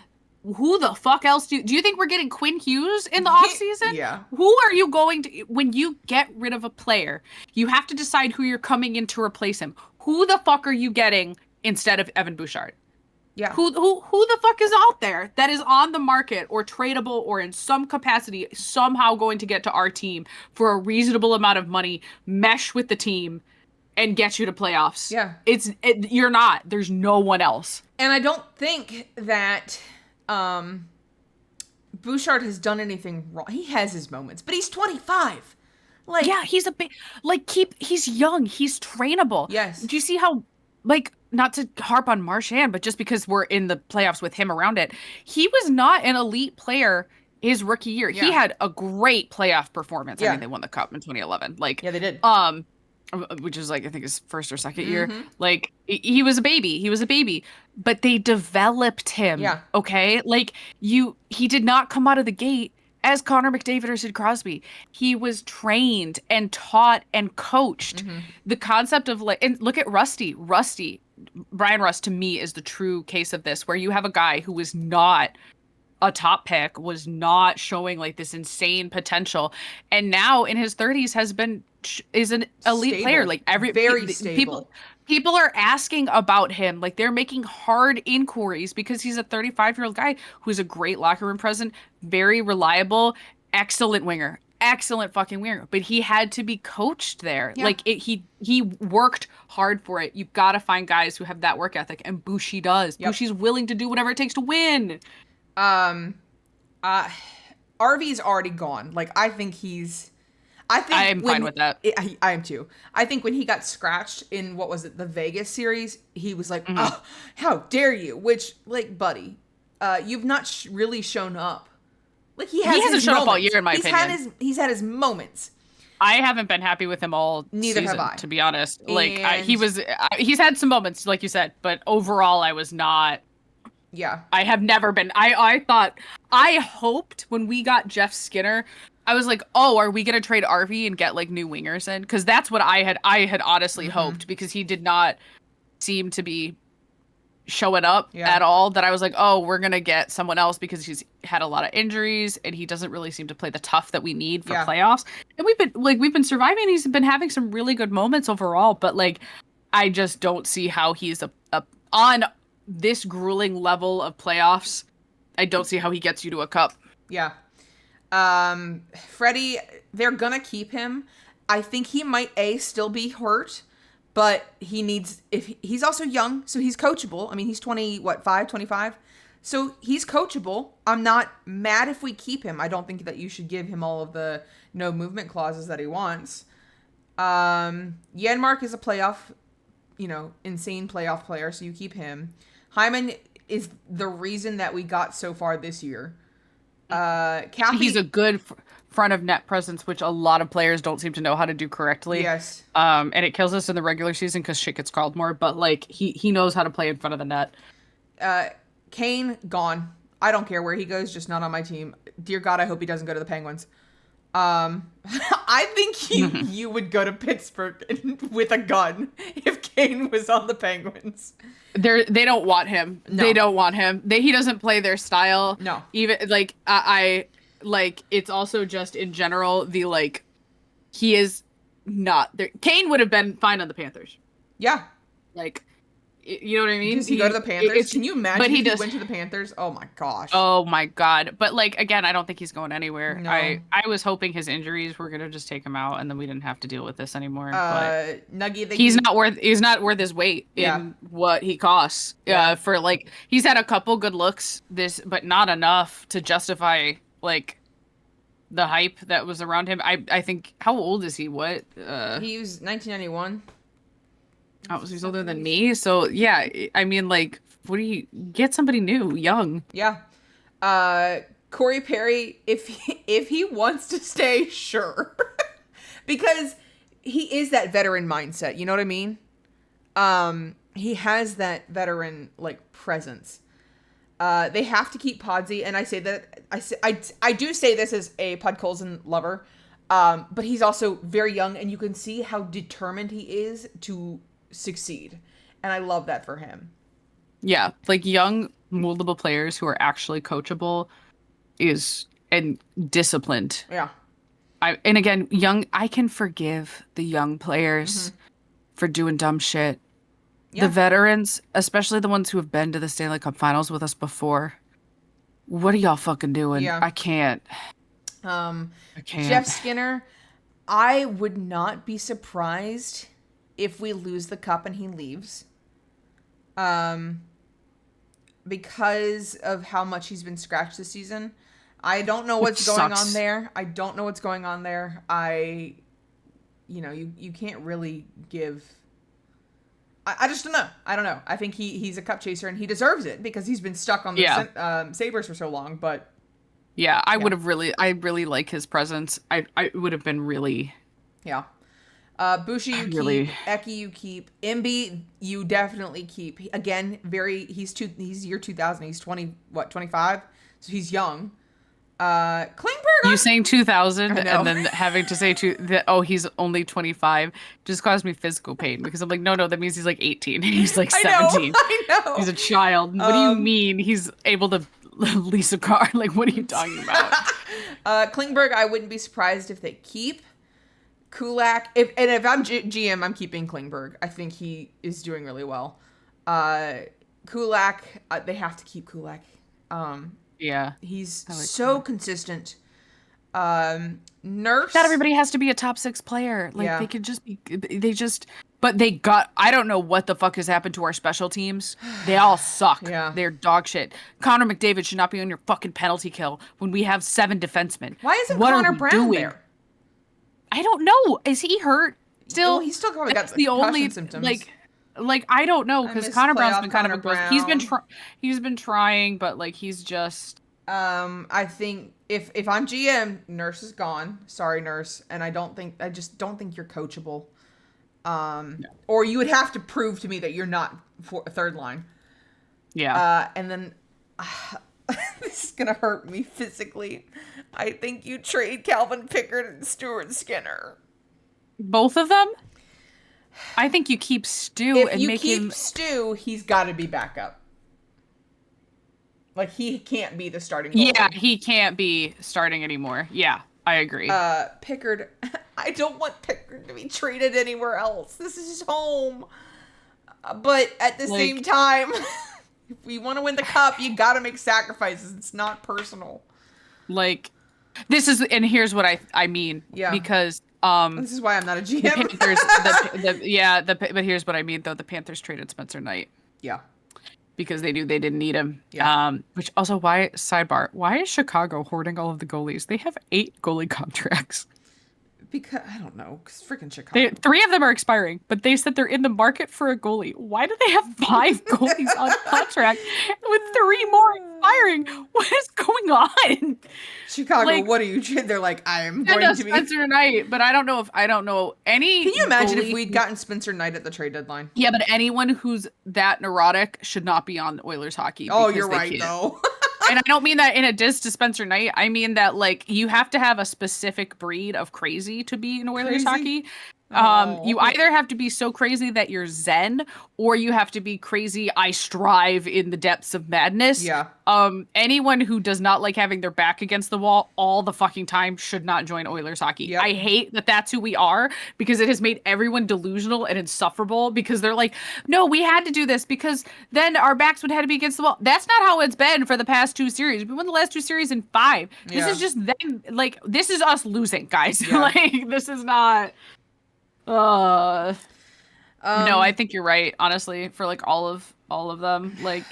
Who the fuck else do you think we're getting Quinn Hughes in the offseason? Yeah. Who are you going to, when you get rid of a player, you have to decide who you're coming in to replace him. Who the fuck are you getting instead of Evan Bouchard? Yeah. Who the fuck is out there that is on the market or tradable or in some capacity somehow going to get to our team for a reasonable amount of money, mesh with the team, and get you to playoffs? Yeah. You're not. There's no one else. And I don't think that... Bouchard has done anything wrong. He has his moments, but he's 25. Like, yeah, he's a big, like, he's young, he's trainable. Yes. Do you see how, like, not to harp on Marchand, but just because we're in the playoffs with him around it, he was not an elite player his rookie year. Yeah. He had a great playoff performance. Yeah. I mean, they won the cup in 2011. Like, yeah, they did. Which is like, I think his first or second year. Like, he was a baby, but they developed him. Yeah. Okay. Like, he did not come out of the gate as Connor McDavid or Sid Crosby. He was trained and taught and coached. The concept of, like, and look at Rusty, Brian Rust to me is the true case of this, where you have a guy who was not a top pick, was not showing like this insane potential, and now in his 30s is an elite stable. Player. Like, very stable. People are asking about him. Like, they're making hard inquiries because he's a 35-year-old guy who's a great locker room presence, very reliable, excellent winger, excellent fucking winger. But he had to be coached there. Yeah. Like, he worked hard for it. You've got to find guys who have that work ethic, and Bouchy does. Yep. Bouchy's willing to do whatever it takes to win. RV's already gone. Like, I think I'm fine with that. I am too. I think when he got scratched in, what was it, the Vegas series, he was like, oh, how dare you? Which, like, buddy, you've not really shown up. Like he hasn't shown up all year, in my opinion. He's had his moments. I haven't been happy with him all Neither season, have I. to be honest. Like he's had some moments, like you said, but overall, I was not. Yeah. I have never been. I hoped when we got Jeff Skinner, I was like, oh, are we gonna trade RV and get like new wingers in? Because that's what I had honestly hoped, because he did not seem to be showing up at all. That I was like, oh, we're gonna get someone else because he's had a lot of injuries and he doesn't really seem to play the tough that we need for playoffs. And we've been surviving. He's been having some really good moments overall, but like I just don't see how he's on this grueling level of playoffs. I don't see how he gets you to a cup. Yeah. Freddie, they're gonna keep him. I think he might still be hurt, but he's also young, so he's coachable. I mean, he's 25. So he's coachable. I'm not mad if we keep him. I don't think that you should give him all of the no movement clauses that he wants. Janmark is a playoff, insane playoff player, so you keep him. Hyman is the reason that we got so far this year. Kathy, he's a good front of net presence, which a lot of players don't seem to know how to do correctly. Yes. And it kills us in the regular season because shit gets called more. But like he knows how to play in front of the net. Kane gone. I don't care where he goes, just not on my team. Dear God, I hope he doesn't go to the Penguins. I think you would go to Pittsburgh with a gun if Kane was on the Penguins. They don't want him. No. They don't want him. He doesn't play their style. No. Even like I like it's also just in general he is not there. Kane would have been fine on the Panthers. Yeah. Like, you know what I mean? Does he go to the Panthers? Can you imagine if he went to the Panthers? Oh my gosh. Oh my God. But like, again, I don't think he's going anywhere. No. I was hoping his injuries were going to just take him out and then we didn't have to deal with this anymore. Nuggy, he's not worth his weight in what he costs. For like, he's had a couple good looks but not enough to justify like the hype that was around him. I think, how old is he? What? He was 1991. Oh, so he's older than me. So yeah, I mean, like, what do you get somebody new, young? Yeah. Corey Perry, if he wants to stay, sure, because he is that veteran mindset. You know what I mean? He has that veteran like presence. They have to keep Podsy, and I say that I do say this as a Podkolzin lover, but he's also very young, and you can see how determined he is to succeed, and I love that for him. Yeah, like young moldable players who are actually coachable and disciplined. Yeah. And again, I can forgive the young players for doing dumb shit. Yeah. The veterans, especially the ones who have been to the Stanley Cup Finals with us before, what are y'all fucking doing? Yeah. I can't. I can't. Jeff Skinner, I would not be surprised if we lose the cup and he leaves. Because of how much he's been scratched this season. I don't know what's going on there. You can't really give... I just don't know. I don't know. I think he's a cup chaser and he deserves it because he's been stuck on the Sabres for so long, but... Yeah, I really like his presence. I would have been really... Yeah. Bushi, keep. Eki, you keep. Imby, you definitely keep. Again, he's year 2000. He's 25? So he's young. Klingberg. You saying 2000 and then having to say he's only 25 just caused me physical pain because I'm like, no, that means he's like 18. He's like 17. I know. He's a child. What do you mean he's able to lease a car? Like, what are you talking about? Klingberg, I wouldn't be surprised if they keep. Kulak, if I'm GM, I'm keeping Klingberg. I think he is doing really well. Kulak, they have to keep Kulak. Yeah, he's so consistent. Nurse, not everybody has to be a top 6 player. Like they could just be. But they got. I don't know what the fuck has happened to our special teams. They all suck. Yeah, they're dog shit. Connor McDavid should not be on your fucking penalty kill when we have 7 defensemen. Why isn't Connor Brown there? I don't know. Is he hurt still? He's still probably got the only symptoms. Like, like I don't know I because miss Connor Brown's playoff been kind of Connor a growth. He's been Brown. trying, but like he's just I think if I'm GM, Nurse is gone. Sorry, Nurse, and I just don't think you're coachable. Or you would have to prove to me that you're not for a third line. yeah. And then this is gonna hurt me physically. I think you trade Calvin Pickard and Stuart Skinner. Both of them? I think you keep Stu If and you make keep him. Stu, he's got to be backup. Like he can't be the starting goalie. Yeah, he can't be starting anymore. Yeah, I agree. Pickard, I don't want Pickard to be traded anywhere else. This is his home. But at the same time, if we want to win the cup, you got to make sacrifices. It's not personal. Like, this is, and here's what I mean. Yeah. Because this is why I'm not a GM. The Panthers, but here's what I mean though. The Panthers traded Spencer Knight. Yeah. Because they knew they didn't need him. Yeah. Which also, why is Chicago hoarding all of the goalies? They have 8 goalie contracts. Because, I don't know, because freaking Chicago. 3 of them are expiring, but they said they're in the market for a goalie. Why do they have 5 goalies on contract with 3 more expiring? What is going on? Chicago, like, what are you? They're like, I am going to be Spencer Knight, but I don't know any. Can you imagine if we'd gotten Spencer Knight at the trade deadline? Yeah, but anyone who's that neurotic should not be on Oilers hockey. Oh, you're right, though. And I don't mean that in a diss to Spencer Knight. I mean that like you have to have a specific breed of crazy to be in Oilers hockey. You either have to be so crazy that you're zen, or you have to be crazy. I strive in the depths of madness. Yeah. Anyone who does not like having their back against the wall all the fucking time should not join Oilers hockey. Yep. I hate that that's who we are because it has made everyone delusional and insufferable because they're like, no, we had to do this because then our backs would have to be against the wall. That's not how it's been for the past 2 series. We won the last 2 series in 5. This is just them. Like, this is us losing, guys. Yeah. Like, this is not. No, I think you're right, honestly, for like all of them. Like,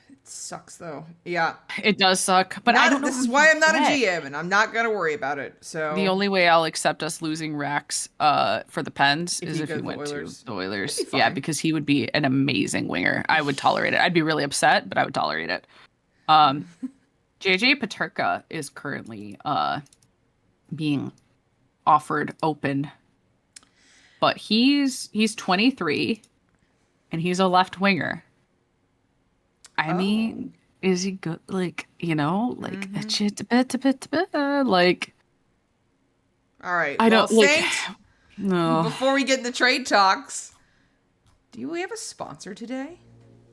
it sucks though. Yeah, it does suck, but I don't know. This is why I'm not a GM and I'm not gonna worry about it. So the only way I'll accept us losing Rax for the Pens is if he went to the Oilers. Yeah, because he would be an amazing winger. I would tolerate it. I'd be really upset, but I would tolerate it. JJ Peterka is currently being offered open. But he's 23, and he's a left winger. I mean, is he good? Like, you know, like like. All right. I don't like. No. Before we get into trade talks, do we have a sponsor today?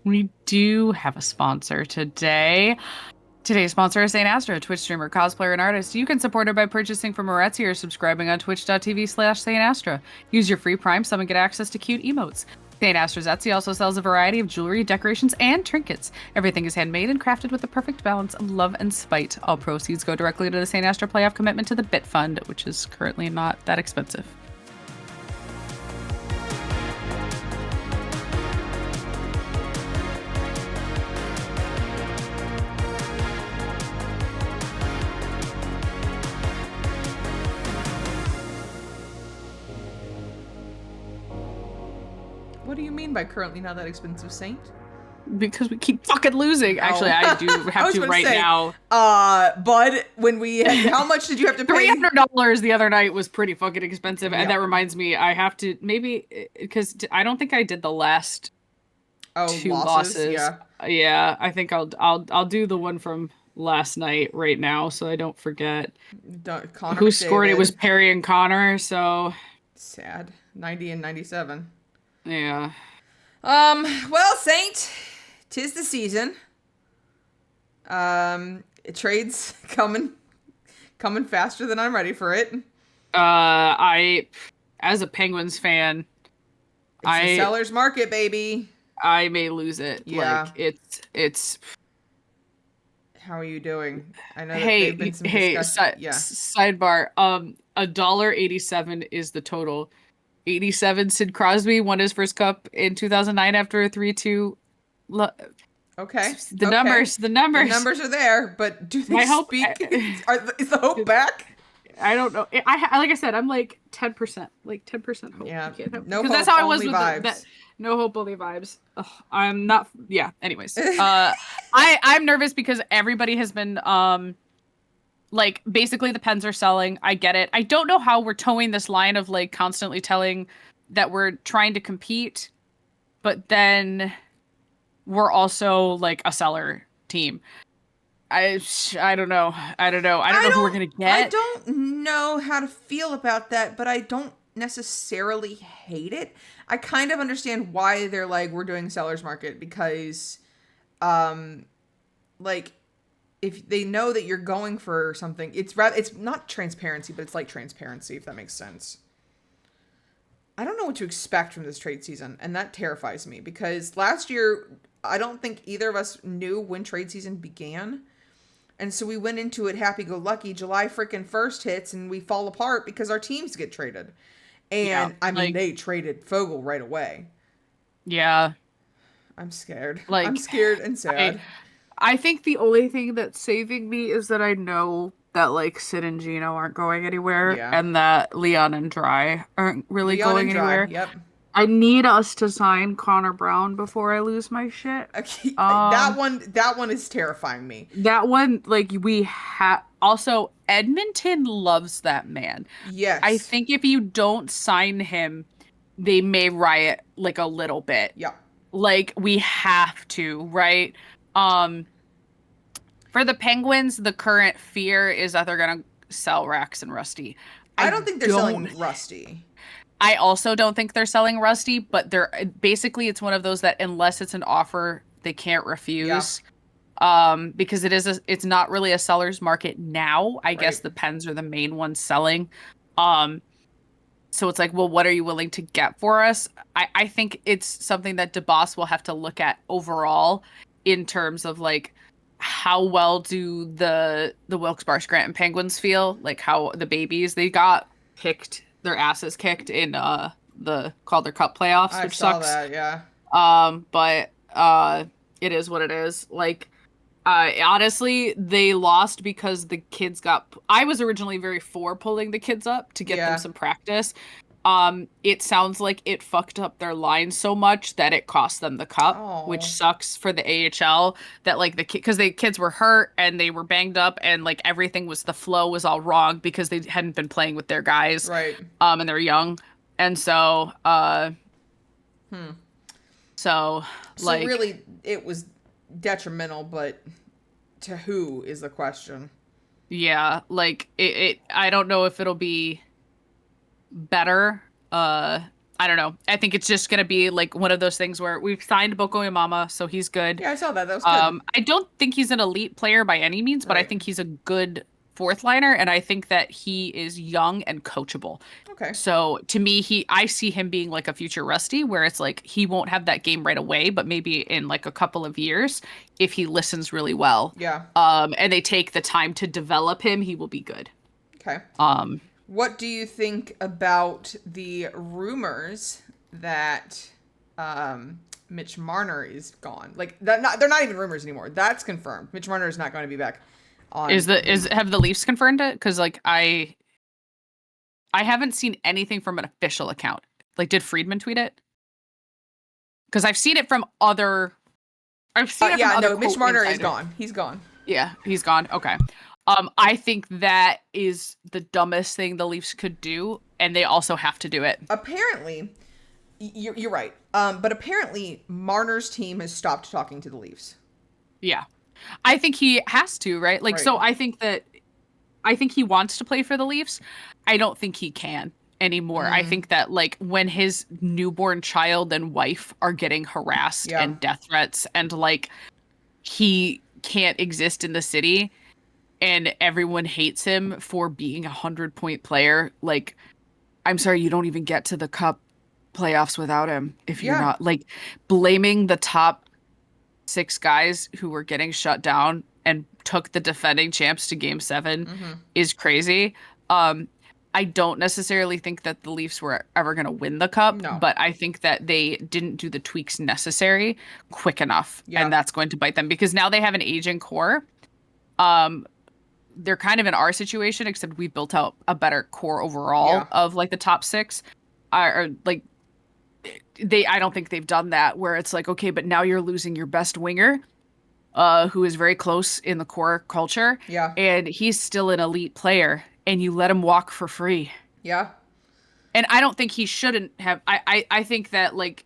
We do have a sponsor today. Today's sponsor is St. Astra, a Twitch streamer, cosplayer, and artist. You can support her by purchasing from her Etsy or subscribing on twitch.tv/St. Astra. Use your free Prime sub and get access to cute emotes. St. Astra's Etsy also sells a variety of jewelry, decorations, and trinkets. Everything is handmade and crafted with the perfect balance of love and spite. All proceeds go directly to the St. Astra Playoff Commitment to the Bit Fund, which is currently not that expensive. What do you mean by currently not that expensive, Saint? Because we keep fucking losing. Actually, I do have to right now. Bud, when we had, how much did you have to pay? $300 the other night was pretty fucking expensive, and that reminds me, I have to maybe because I don't think I did the last 2 losses. Yeah, I think I'll do the one from last night right now, so I don't forget. Who scored? It was Perry and Connor. So sad. 90 and 97. Yeah. Well, Saint, 'tis the season. Trades coming faster than I'm ready for it. I, as a Penguins fan, it's a seller's market, baby. I may lose it. Yeah. Like, it's. How are you doing? I know that they've been some discussion. Sidebar. $1.87 is the total. 87. Sid Crosby won his first cup in 2009 after a 3-2. Okay. The numbers. The numbers are there, but do they speak? Is the hope back? I don't know. I like I said, I'm like 10%, like 10% hope. Yeah, no because hope, that's how I was only with vibes. that. No hope, only vibes. Ugh, I'm not. Yeah. Anyways, I'm nervous because everybody has been like basically the pens are selling. I get it. I don't know how we're towing this line of like constantly telling that we're trying to compete, but then we're also like a seller team. I don't know. I don't know. I don't know who we're gonna get. I don't know how to feel about that, but I don't necessarily hate it. I kind of understand why they're like, we're doing seller's market, because like if they know that you're going for something, it's not transparency, but it's like transparency, if that makes sense. I don't know what to expect from this trade season, and that terrifies me, because last year I don't think either of us knew when trade season began. And so we went into it happy-go-lucky. July freaking 1st hits, and we fall apart because our teams get traded. And, Yeah, I mean, they traded Fogel right away. Yeah. I'm scared. Like, I'm scared and sad. I think the only thing that's saving me is that I know that, like, Sid and Gino aren't going anywhere, Yeah. and that Leon and Dry aren't really going anywhere. Yep. I need us to sign Connor Brown before I lose my shit. Okay. That one is terrifying me. That one, like, we have... Also, Edmonton loves that man. Yes. I think if you don't sign him, they may riot, like, a little bit. Yeah. Like, we have to, right? For the Penguins, the current fear is that they're gonna sell Rax and Rusty. I don't think they're selling Rusty. I also don't think they're selling Rusty, but they're basically, it's one of those that unless it's an offer, they can't refuse. Yeah. Because it's not really a seller's market now. I guess the Pens are the main ones selling. So it's like, well, what are you willing to get for us? I think it's something that DeBoss will have to look at overall in terms of like, how well do the Wilkes-Barre Scranton Penguins feel? Like how the babies, they got kicked, their asses kicked in the Calder Cup playoffs, which sucks. I saw that, yeah. But it is what it is. Like, honestly, they lost because the kids I was originally very for pulling the kids up to get them some practice. It sounds like it fucked up their line so much that it cost them the cup, which sucks for the AHL. That like because the kids were hurt and they were banged up and like everything the flow was all wrong because they hadn't been playing with their guys, right? And they're young, and so so like really it was detrimental, but to who is the question? Yeah, like it I don't know if it'll be better. I don't know. I think it's just gonna be like one of those things where we've signed Boko Imama, so he's good. Yeah, I saw that. That was good. I don't think he's an elite player by any means, but I think he's a good fourth liner, and I think that he is young and coachable. Okay. So to me, I see him being like a future Rusty, where it's like he won't have that game right away, but maybe in like a couple of years, if he listens really well. Yeah. And they take the time to develop him, he will be good. Okay. What do you think about the rumors that Mitch Marner is gone? Like they're not even rumors anymore. That's confirmed. Mitch Marner is not going to be back. Have the Leafs confirmed it? Because like I haven't seen anything from an official account. Like, did Friedman tweet it? Because I've seen it from other. Mitch Marner is gone. He's gone. Yeah, he's gone. Okay. I think that is the dumbest thing the Leafs could do, and they also have to do it. Apparently, you're right. But apparently, Marner's team has stopped talking to the Leafs. Yeah. I think he has to, right? Like, so I think he wants to play for the Leafs. I don't think he can anymore. I think that like when his newborn child and wife are getting harassed and death threats and like he can't exist in the city and everyone hates him for being 100-point player. Like, I'm sorry, you don't even get to the cup playoffs without him. If you're not like blaming the top 6 guys who were getting shut down and took the defending champs to game 7 is crazy. I don't necessarily think that the Leafs were ever going to win the cup, but I think that they didn't do the tweaks necessary quick enough. And that's going to bite them because now they have an aging core. they're kind of in our situation, except we built out a better core overall of like the top 6. Are like I don't think they've done that where it's like, okay, but now you're losing your best winger, who is very close in the core culture. Yeah. And he's still an elite player, and you let him walk for free. Yeah. And I don't think he shouldn't have. I think that like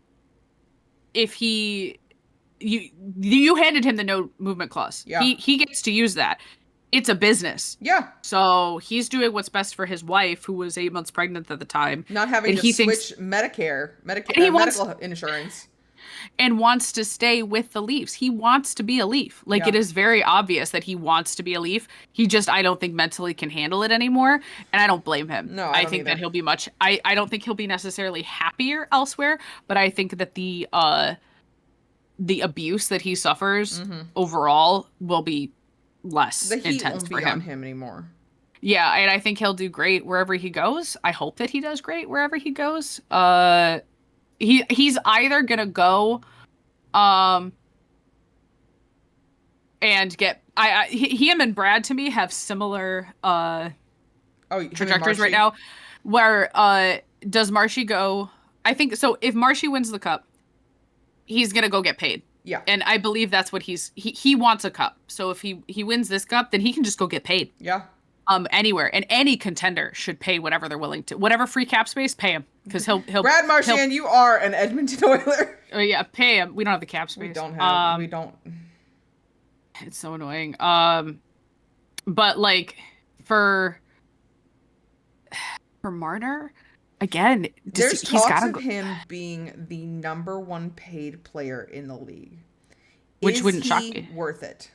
if you handed him the no movement clause. Yeah. He gets to use that. It's a business. Yeah. So he's doing what's best for his wife, who was 8 months pregnant at the time. Not having to switch medical insurance. And wants to stay with the Leafs. He wants to be a Leaf. Like, it is very obvious that he wants to be a Leaf. He just, I don't think mentally can handle it anymore. And I don't blame him. No, I think that he'll be I don't think he'll be necessarily happier elsewhere, but I think that the abuse that he suffers overall will be less intense for him. On him anymore. Yeah, and I think he'll do great wherever he goes. I hope that he does great wherever he goes. He's either gonna go, and get him and Brad to me have similar trajectories right now. Where does Marshy go? I think so. If Marshy wins the cup, he's gonna go get paid. Yeah. And I believe that's what he wants a cup. So if he wins this cup, then he can just go get paid. Yeah. Anywhere. And any contender should pay whatever they're willing to. Whatever free cap space, pay him. Because he'll Brad Marchand, you are an Edmonton Oiler. Oh yeah, pay him. We don't have the cap space. We don't. It's so annoying. But like for Marner, again, there's talks of him being the number 1 paid player in the league. Which wouldn't shock me. Worth it?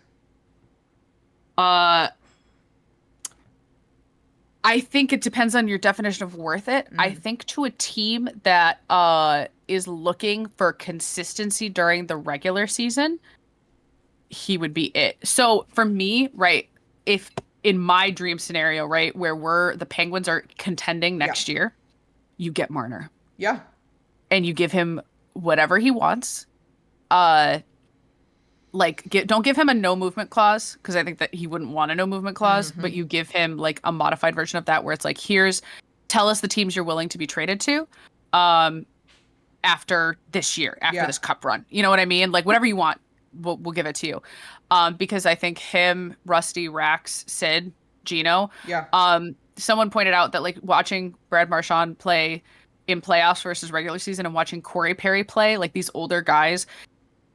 I think it depends on your definition of worth it. I think to a team that is looking for consistency during the regular season, he would be it. So for me, right, if in my dream scenario, right, where the Penguins are contending next year, you get Marner. Yeah. And you give him whatever he wants. Don't give him a no movement clause, because I think that he wouldn't want a no movement clause, but you give him like a modified version of that where it's like, tell us the teams you're willing to be traded to after this year, after this cup run. You know what I mean? Like whatever you want, we'll give it to you. Because I think him, Rusty, Rax, Sid, Gino. Yeah. Someone pointed out that like watching Brad Marchand play in playoffs versus regular season and watching Corey Perry play, like these older guys,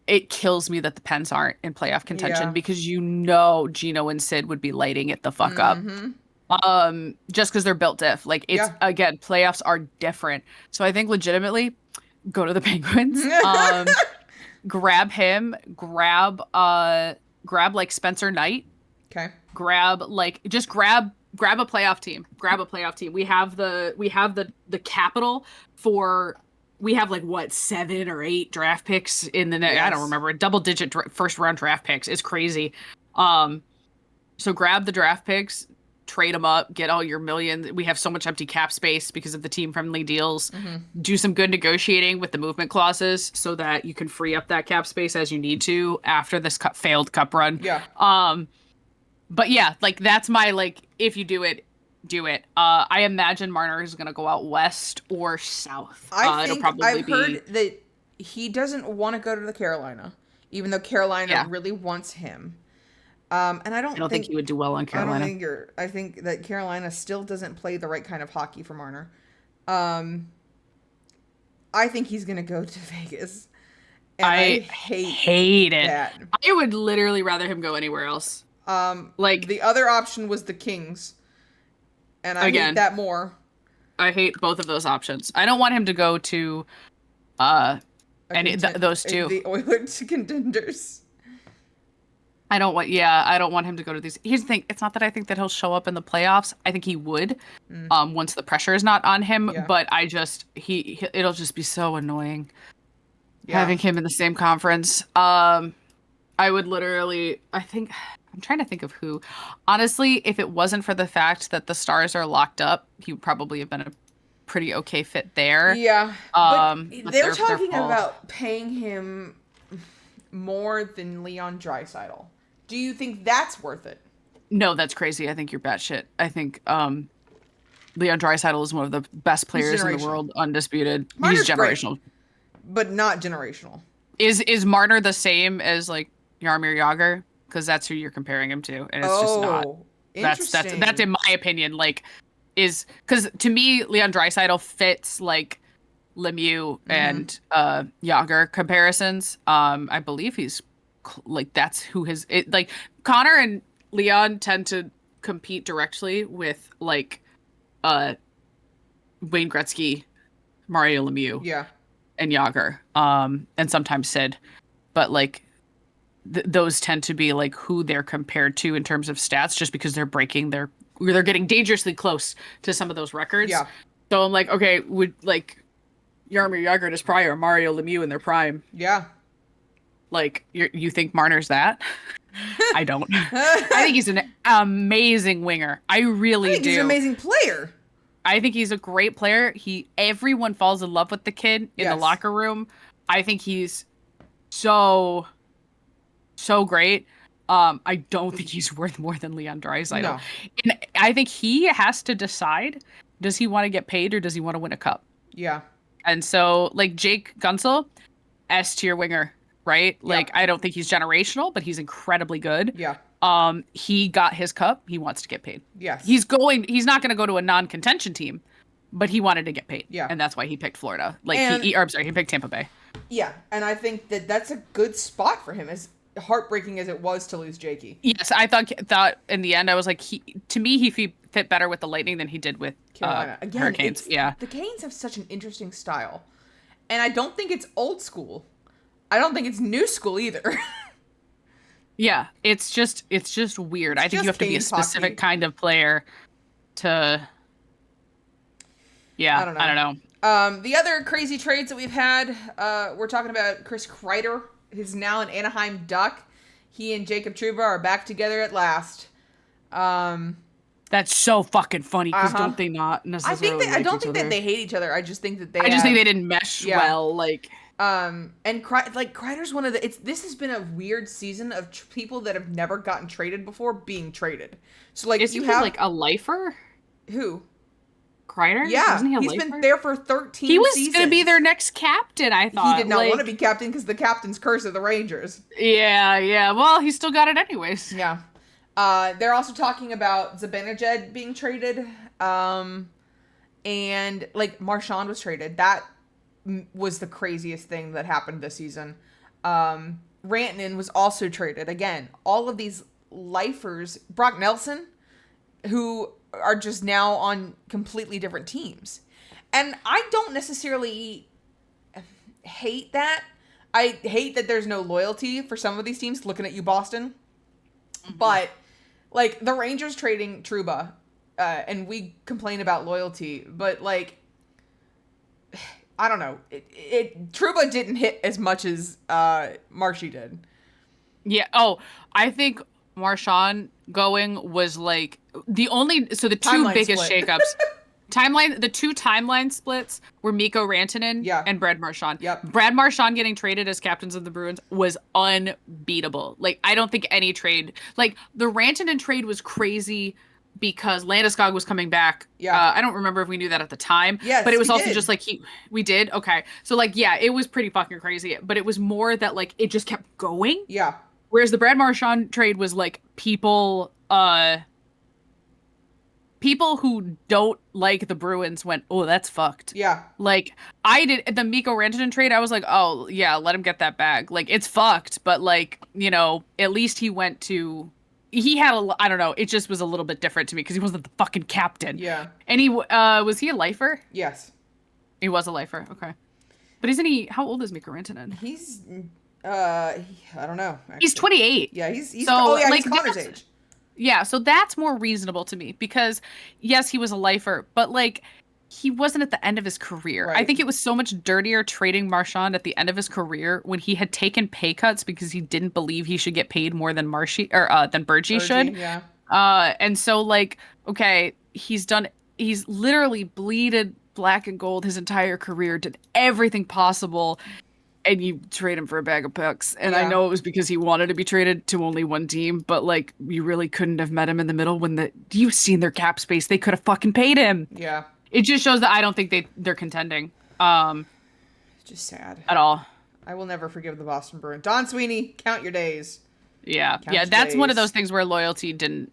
it kills me that the Pens aren't in playoff contention because Gino and Sid would be lighting it the fuck up. Just because they're built diff. Like it's again, playoffs are different. So I think legitimately go to the Penguins. Grab him, grab like Spencer Knight. Okay. Grab a playoff team. We have the capital for. We have like what 7 or 8 draft picks in the next. I don't remember, double-digit first round draft picks. It's crazy. So grab the draft picks, trade them up, get all your millions. We have so much empty cap space because of the team-friendly deals. Do some good negotiating with the movement clauses so that you can free up that cap space as you need to after this failed cup run. Yeah. But yeah, like that's my like if you do it. I imagine Marner is going to go out west or south. I've heard that he doesn't want to go to the Carolina, even though Carolina really wants him. And I don't think he would do well on Carolina. I think that Carolina still doesn't play the right kind of hockey for Marner. I think he's going to go to Vegas. And I hate it. That. I would literally rather him go anywhere else. Like the other option was the Kings. And I hate that more. I hate both of those options. I don't want him to go to those two. The Oilers contenders. I don't want him to go to these. Here's the thing. It's not that I think that he'll show up in the playoffs. I think he would once the pressure is not on him. Yeah. But it'll just be so annoying having him in the same conference. I would literally, I'm trying to think of who. Honestly, if it wasn't for the fact that the Stars are locked up, he would probably have been a pretty okay fit there. Yeah. But they're talking about paying him more than Leon Draisaitl. Do you think that's worth it? No, that's crazy. I think you're batshit. I think Leon Draisaitl is one of the best players in the world, undisputed. Marner's He's generational, great, but not generational. Is Marner the same as like Jaromir Jagr? Because that's who you're comparing him to, and it's just not. That's in my opinion. Like, is because to me Leon Draisaitl fits like Lemieux and Jagr comparisons. I believe he's like that's who his like Connor and Leon tend to compete directly with like Wayne Gretzky, Mario Lemieux, and Jagr, and sometimes Sid, but like those tend to be like who they're compared to in terms of stats, just because they're getting dangerously close to some of those records. Yeah. So I'm like, okay, would like Jaromir Jagr in his prime or Mario Lemieux in their prime? Yeah. Like you think Marner's that? I don't. I think he's an amazing winger. I really do. He's an amazing player. I think he's a great player. Everyone falls in love with the kid in the locker room. I think he's so great. I don't think he's worth more than Leon Draisaitl. No. And I think he has to decide, does he want to get paid or does he want to win a cup? Yeah. And so like Jake Gunsel, S tier winger, right? Like I don't think he's generational, but he's incredibly good. Yeah. He got his cup. He wants to get paid. Yes. He's not going to go to a non-contention team, but he wanted to get paid. Yeah. And that's why he picked Florida. Like he picked Tampa Bay. Yeah. And I think that's a good spot for him, as heartbreaking as it was to lose Jakey. Yes. I thought in the end, I was like, to me, he fit better with the Lightning than he did with Carolina. Again, Hurricanes. Yeah. The Canes have such an interesting style. And I don't think it's old school. I don't think it's new school either. Yeah, it's just weird. I think you have to be a specific kind of player to. Yeah, I don't know. The other crazy trades that we've had, we're talking about Chris Kreider, who's now an Anaheim Duck. He and Jacob Trouba are back together at last. That's so fucking funny because don't they not necessarily? I don't think that they hate each other. I just think that they. I just think they didn't mesh well. Like. And Kreider's one of the. This has been a weird season of people that have never gotten traded before being traded. So like is he like a lifer? Who? Kreider? Yeah, he's been there for 13 He was seasons. going to be their next captain, I thought. He did not want to be captain because the captain's curse of the Rangers. Yeah. Well, he still got it anyways. Yeah. They're also talking about Zibanejad being traded. And like Marchand was traded. That was the craziest thing that happened this season. Rantanen was also traded. Again, all of these lifers, Brock Nelson, who are just now on completely different teams. And I don't necessarily hate that. I hate that there's no loyalty for some of these teams, looking at you, Boston. Mm-hmm. But, like, the Rangers trading Trouba, and we complain about loyalty, but, like, I don't know. Trouba didn't hit as much as Marshy did. Yeah. Oh, I think Marchand going was like the two timeline biggest split. shakeups. The two timeline splits were Mikko Rantanen and Brad Marchand. Yep. Brad Marchand getting traded as captains of the Bruins was unbeatable. Like, I don't think any trade, like the Rantanen trade was crazy because Landeskog was coming back. Yeah. I don't remember if we knew that at the time. Yes, but it was also did. just like we did. Okay. So like, yeah, it was pretty fucking crazy, but it was more that like it just kept going. Yeah. Whereas the Brad Marchand trade was like people who don't like the Bruins went, oh, that's fucked. Yeah. Like, I did the Mikko Rantanen trade. I was like, oh, yeah, let him get that bag. Like, it's fucked. But, like, you know, at least he had I don't know. It just was a little bit different to me because he wasn't the fucking captain. Yeah. And was he a lifer? Yes. He was a lifer. Okay. But isn't he, how old is Mikko Rantanen? He's, I don't know. Actually. He's 28. Yeah, he's so, he's Connor's age. Yeah, so that's more reasonable to me because, yes, he was a lifer, but, like, he wasn't at the end of his career. Right. I think it was so much dirtier trading Marchand at the end of his career when he had taken pay cuts because he didn't believe he should get paid more than than Bergie should. Yeah. And so, like, okay, he's literally bleeded black and gold his entire career, did everything possible. and you trade him for a bag of pucks. And I Yeah. know it was because he wanted to be traded to only one team, but like you really couldn't have met him in the middle when you've seen their cap space. They could have fucking paid him. Yeah. It just shows that I don't think they're contending. Just sad. At all. I will never forgive the Boston Bruins. Don Sweeney, count your days. Yeah. Count Yeah, your that's one of days. those things where loyalty didn't.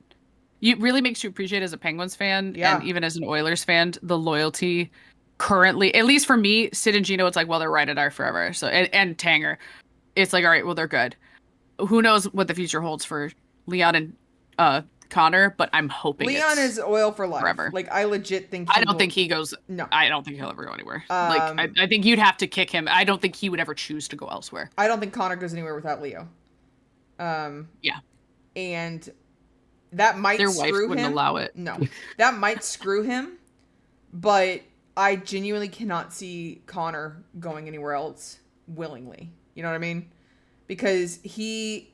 It really makes you appreciate as a Penguins fan and even as an Oilers fan, the loyalty currently, at least for me, Sid and Gino, it's like, well, they're ride or die forever. So and Tanger, it's like, all right, well, they're good. Who knows what the future holds for Leon and Connor, but I'm hoping Leon is Oil for life. forever. Like, I legit think I don't think he goes. No. I don't think he'll ever go anywhere. I think you'd have to kick him. I don't think he would ever choose to go elsewhere. I don't think Connor goes anywhere without Leo. Yeah. And that might Their screw wife wouldn't him. allow it. No. That might screw him, but I genuinely cannot see Connor going anywhere else willingly. You know what I mean? Because he's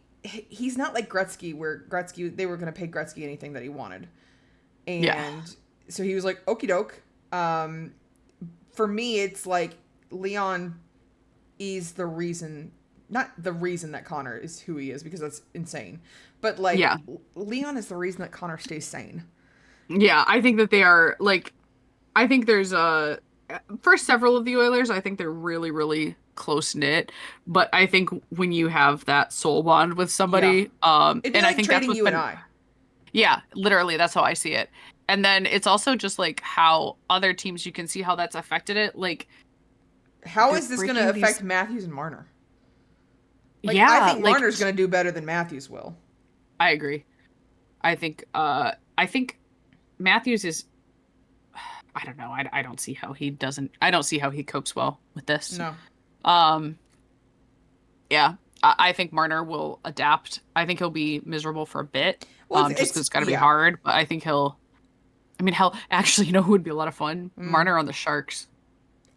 not like Gretzky, where they were going to pay Gretzky anything that he wanted. And so he was like, okie doke. For me, it's like Leon is the reason, not the reason that Connor is who he is, because that's insane. But like, Leon is the reason that Connor stays sane. Yeah, I think that they are like, I think there's for several of the Oilers, I think they're really, really close knit. But I think when you have that soul bond with somebody, It'd be and like I think trading that's you and I. Yeah, literally, that's how I see it. And then it's also just like how other teams, you can see how that's affected it. Like, how is this going to affect Matthews and Marner? Like, yeah, I think Marner's going to do better than Matthews will. I agree. I think Matthews is. I don't know. I don't see how he doesn't. I don't see how he copes well with this. No. Yeah, I think Marner will adapt. I think he'll be miserable for a bit. Well, just because it's got to be hard. But I think he'll. I mean, hell, actually, you know who would be a lot of fun? Marner on the Sharks.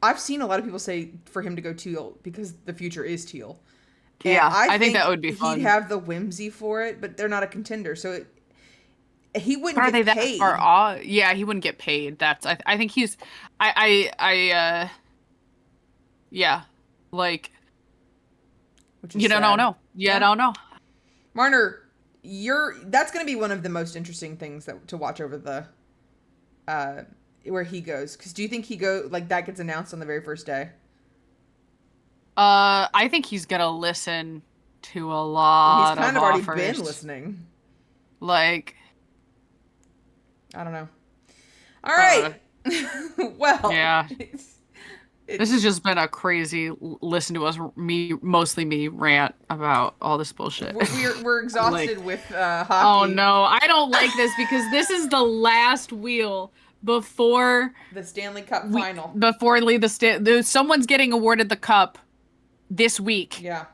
I've seen a lot of people say for him to go teal because the future is teal. And yeah, I think that would be fun. He'd have the whimsy for it, but they're not a contender, so he wouldn't Are get they paid. that far off? Yeah, he wouldn't get paid. That's I think he's yeah, like you don't know. Yeah, I don't know. Marner, that's going to be one of the most interesting things to watch over the where he goes. Because do you think that gets announced on the very first day? I think he's gonna listen to a lot. He's kind of already been listening. Like, I don't know. All right. Well, yeah. This has just been a crazy listen to us, mostly me rant about all this bullshit. We're exhausted with hockey. Oh no, I don't like this because this is the last wheel before the Stanley Cup final. Before someone's getting awarded the cup this week. Yeah.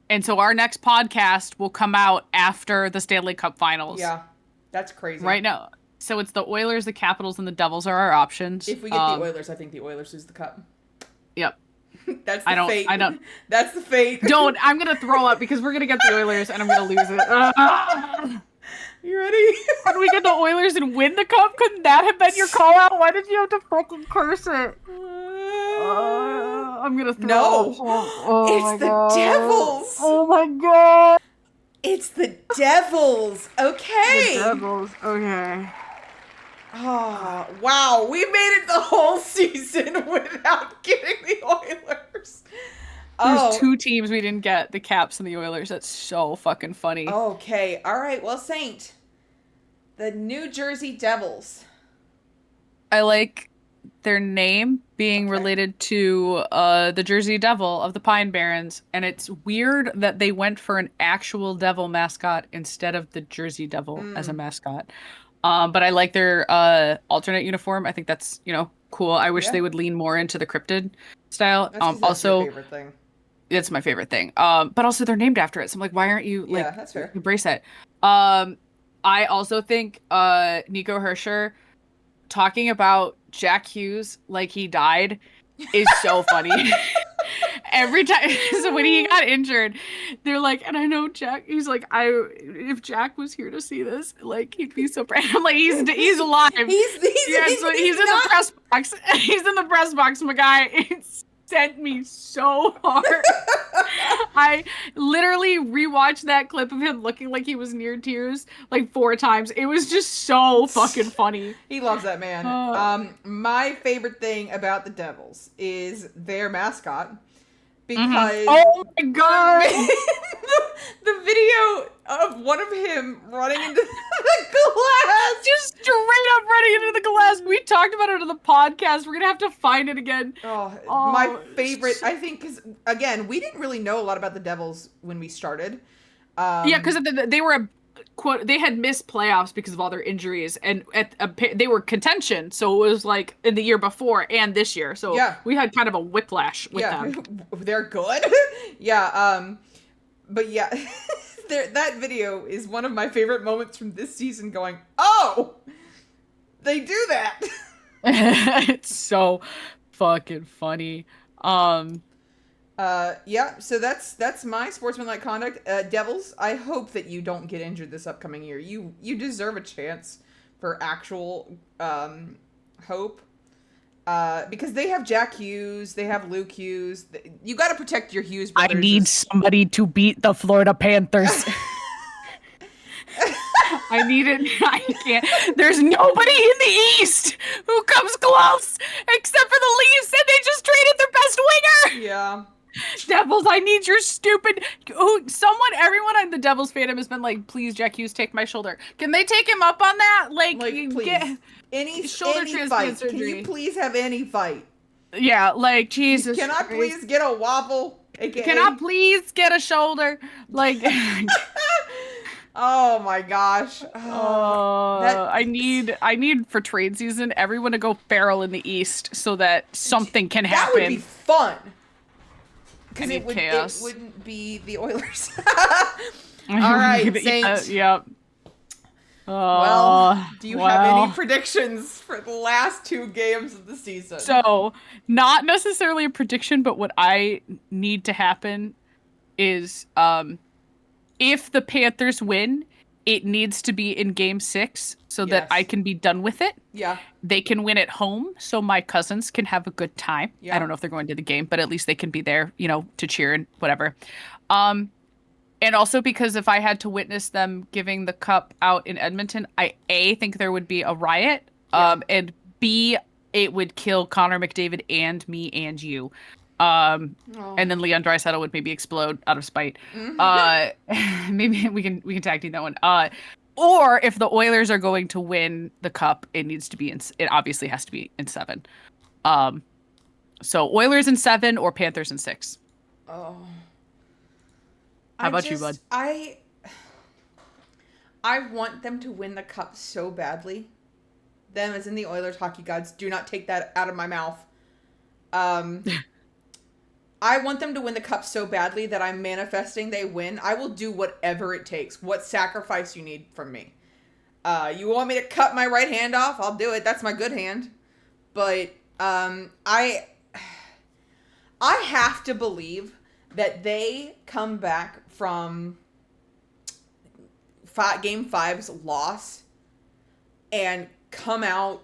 And so our next podcast will come out after the Stanley Cup finals. Yeah. That's crazy. Right now. So it's the Oilers, the Capitals, and the Devils are our options. If we get the Oilers, I think the Oilers lose the cup. Yep. That's the fate. I don't. That's the fate. I'm going to throw up because we're going to get the Oilers and I'm going to lose it. You ready? How do we get the Oilers and win the cup? Couldn't that have been your call out? Why did you have to fucking curse it? I'm going to throw No. Oh, it's the Devils. Oh my god. It's the Devils. Okay. The Devils. Okay. Oh, wow. We made it the whole season without getting the Oilers. There's two teams we didn't get, the Caps and the Oilers. That's so fucking funny. Okay. All right. Well, Saint, the New Jersey Devils. I like their name being related to the Jersey Devil of the Pine Barrens. And it's weird that they went for an actual devil mascot instead of the Jersey Devil as a mascot. But I like their alternate uniform. I think that's, cool. I wish they would lean more into the cryptid style. That's your favorite thing. It's my favorite thing. But also they're named after it. So I'm like, why aren't you that's fair. Embrace it? I also think Nico Hersher talking about Jack Hughes like he died is so funny. Every time, so when he got injured, they're like, and I know Jack, he's like, if Jack was here to see this, like, he'd be so proud. I'm like, he's alive. He's in the press box. He's in the press box, my guy. It's sent me so hard. I literally rewatched that clip of him looking like he was near tears like 4 times. It was just so fucking funny. He loves that man. My favorite thing about the Devils is their mascot. Because oh my god, the video of one of him running into the glass, just straight up running into the glass. We talked about it on the podcast. We're gonna have to find it again. My favorite, I think, because again, we didn't really know a lot about the Devils when we started. Yeah, because they were they had missed playoffs because of all their injuries, and they were contention. So it was like in the year before and this year. So we had kind of a whiplash with them. They're good. But yeah, that video is one of my favorite moments from this season. Going, oh, they do that. It's so fucking funny. So that's my sportsmanlike conduct. Devils, I hope that you don't get injured this upcoming year. You deserve a chance for actual hope. Because they have Jack Hughes, they have Luke Hughes. You got to protect your Hughes brothers. I need somebody to beat the Florida Panthers. I need it. I can't. There's nobody in the East who comes close except for the Leafs, and they just traded their best winger. Yeah. Devils, I need your stupid. Everyone on the Devils fandom has been like, please, Jack Hughes, take my shoulder. Can they take him up on that? Like please. Get any shoulder transplant surgery. Can you please have any fight? Yeah, like Jesus. Can I please get a waffle? AKA? Can I please get a shoulder? Like. Oh my gosh. I need for trade season everyone to go feral in the East so that something can happen. That would be fun. Because it chaos. wouldn't be the Oilers. All right, Saints. Yep. Well, do you have any predictions for the last 2 games of the season? So, not necessarily a prediction, but what I need to happen is if the Panthers win, it needs to be in game 6 so that I can be done with it. Yeah. They can win at home so my cousins can have a good time. Yeah. I don't know if they're going to the game, but at least they can be there, to cheer and whatever. And also because if I had to witness them giving the cup out in Edmonton, I think there would be a riot. And B, it would kill Connor McDavid and me and you. And then Leon Draisaitl would maybe explode out of spite. Maybe we can tag team that one. Or if the Oilers are going to win the cup, it needs to be it obviously has to be in 7. So Oilers in 7 or Panthers in 6. Oh. How about you, bud? I want them to win the cup so badly. Them as in the Oilers hockey gods, do not take that out of my mouth. I want them to win the cup so badly that I'm manifesting they win. I will do whatever it takes. What sacrifice you need from me. You want me to cut my right hand off? I'll do it. That's my good hand. But I have to believe that they come back from Game 5's loss and come out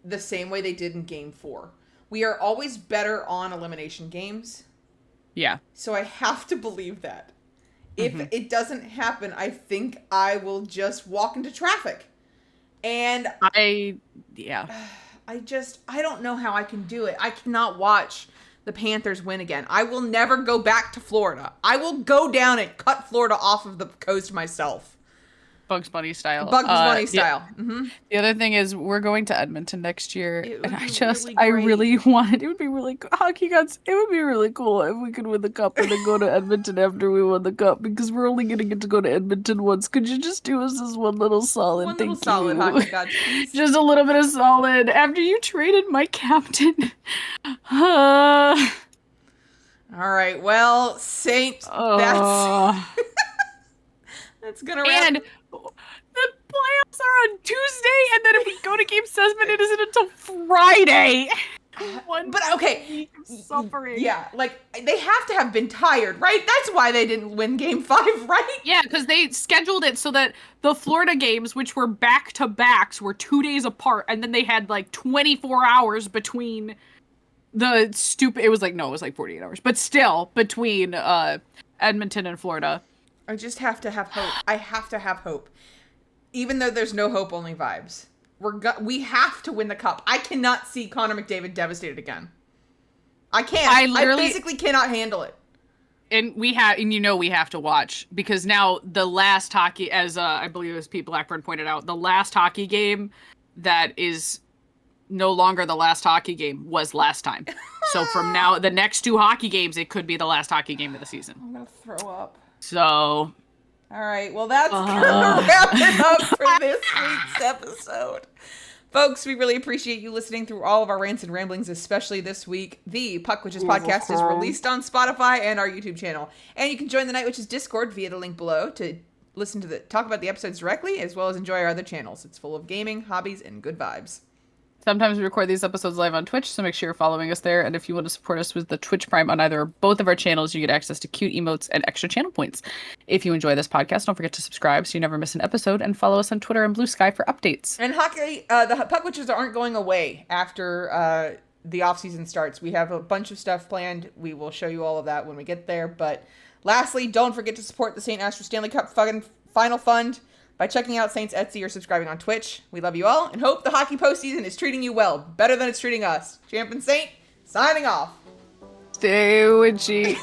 the same way they did in Game 4. We are always better on elimination games. Yeah. So I have to believe that. If it doesn't happen, I think I will just walk into traffic. And I don't know how I can do it. I cannot watch the Panthers win again. I will never go back to Florida. I will go down and cut Florida off of the coast myself. Bugs Bunny style. Bugs Bunny style. Yeah. Mm-hmm. The other thing is we're going to Edmonton next year, and I really wanted. It would be really hockey gods. It would be really cool if we could win the cup and then go to Edmonton after we won the cup because we're only gonna get to go to Edmonton once. Could you just do us this one little solid? One little solid, hockey gods, please. Just a little bit of solid after you traded my captain. All right. Well, Saint. That's gonna wrap. And the playoffs are on Tuesday, and then if we go to Game 7, it isn't until Friday. But okay, suffering. Yeah, like they have to have been tired, right? That's why they didn't win Game 5, right? Yeah, because they scheduled it so that the Florida games, which were back-to-backs, were 2 days apart, and then they had like 24 hours between it was like 48 hours, but still between Edmonton and Florida. I just have to have hope. I have to have hope. Even though there's no hope, only vibes. We have to win the cup. I cannot see Connor McDavid devastated again. I can't. I basically cannot handle it. And we have to watch, because now the last hockey, as I believe as Pete Blackburn pointed out, the last hockey game that is no longer the last hockey game was last time. So from now, the next 2 hockey games, it could be the last hockey game of the season. I'm gonna throw up. So, all right. Well, that's gonna wrap it up for this week's episode. Folks, we really appreciate you listening through all of our rants and ramblings, especially this week. The Puck Witches podcast is released on Spotify and our YouTube channel. And you can join the Night Witches Discord via the link below to listen to talk about the episodes directly, as well as enjoy our other channels. It's full of gaming, hobbies, and good vibes. Sometimes we record these episodes live on Twitch, so make sure you're following us there. And if you want to support us with the Twitch Prime on either or both of our channels, you get access to cute emotes and extra channel points. If you enjoy this podcast, don't forget to subscribe so you never miss an episode, and follow us on Twitter and Blue Sky for updates. And hockey, the Puck Witches aren't going away after the off-season starts. We have a bunch of stuff planned. We will show you all of that when we get there. But lastly, don't forget to support the St. Astro Stanley Cup fucking Final Fund by checking out Saints Etsy or subscribing on Twitch. We love you all and hope the hockey postseason is treating you well, better than it's treating us. Champ and Saint, signing off. Stay witchy.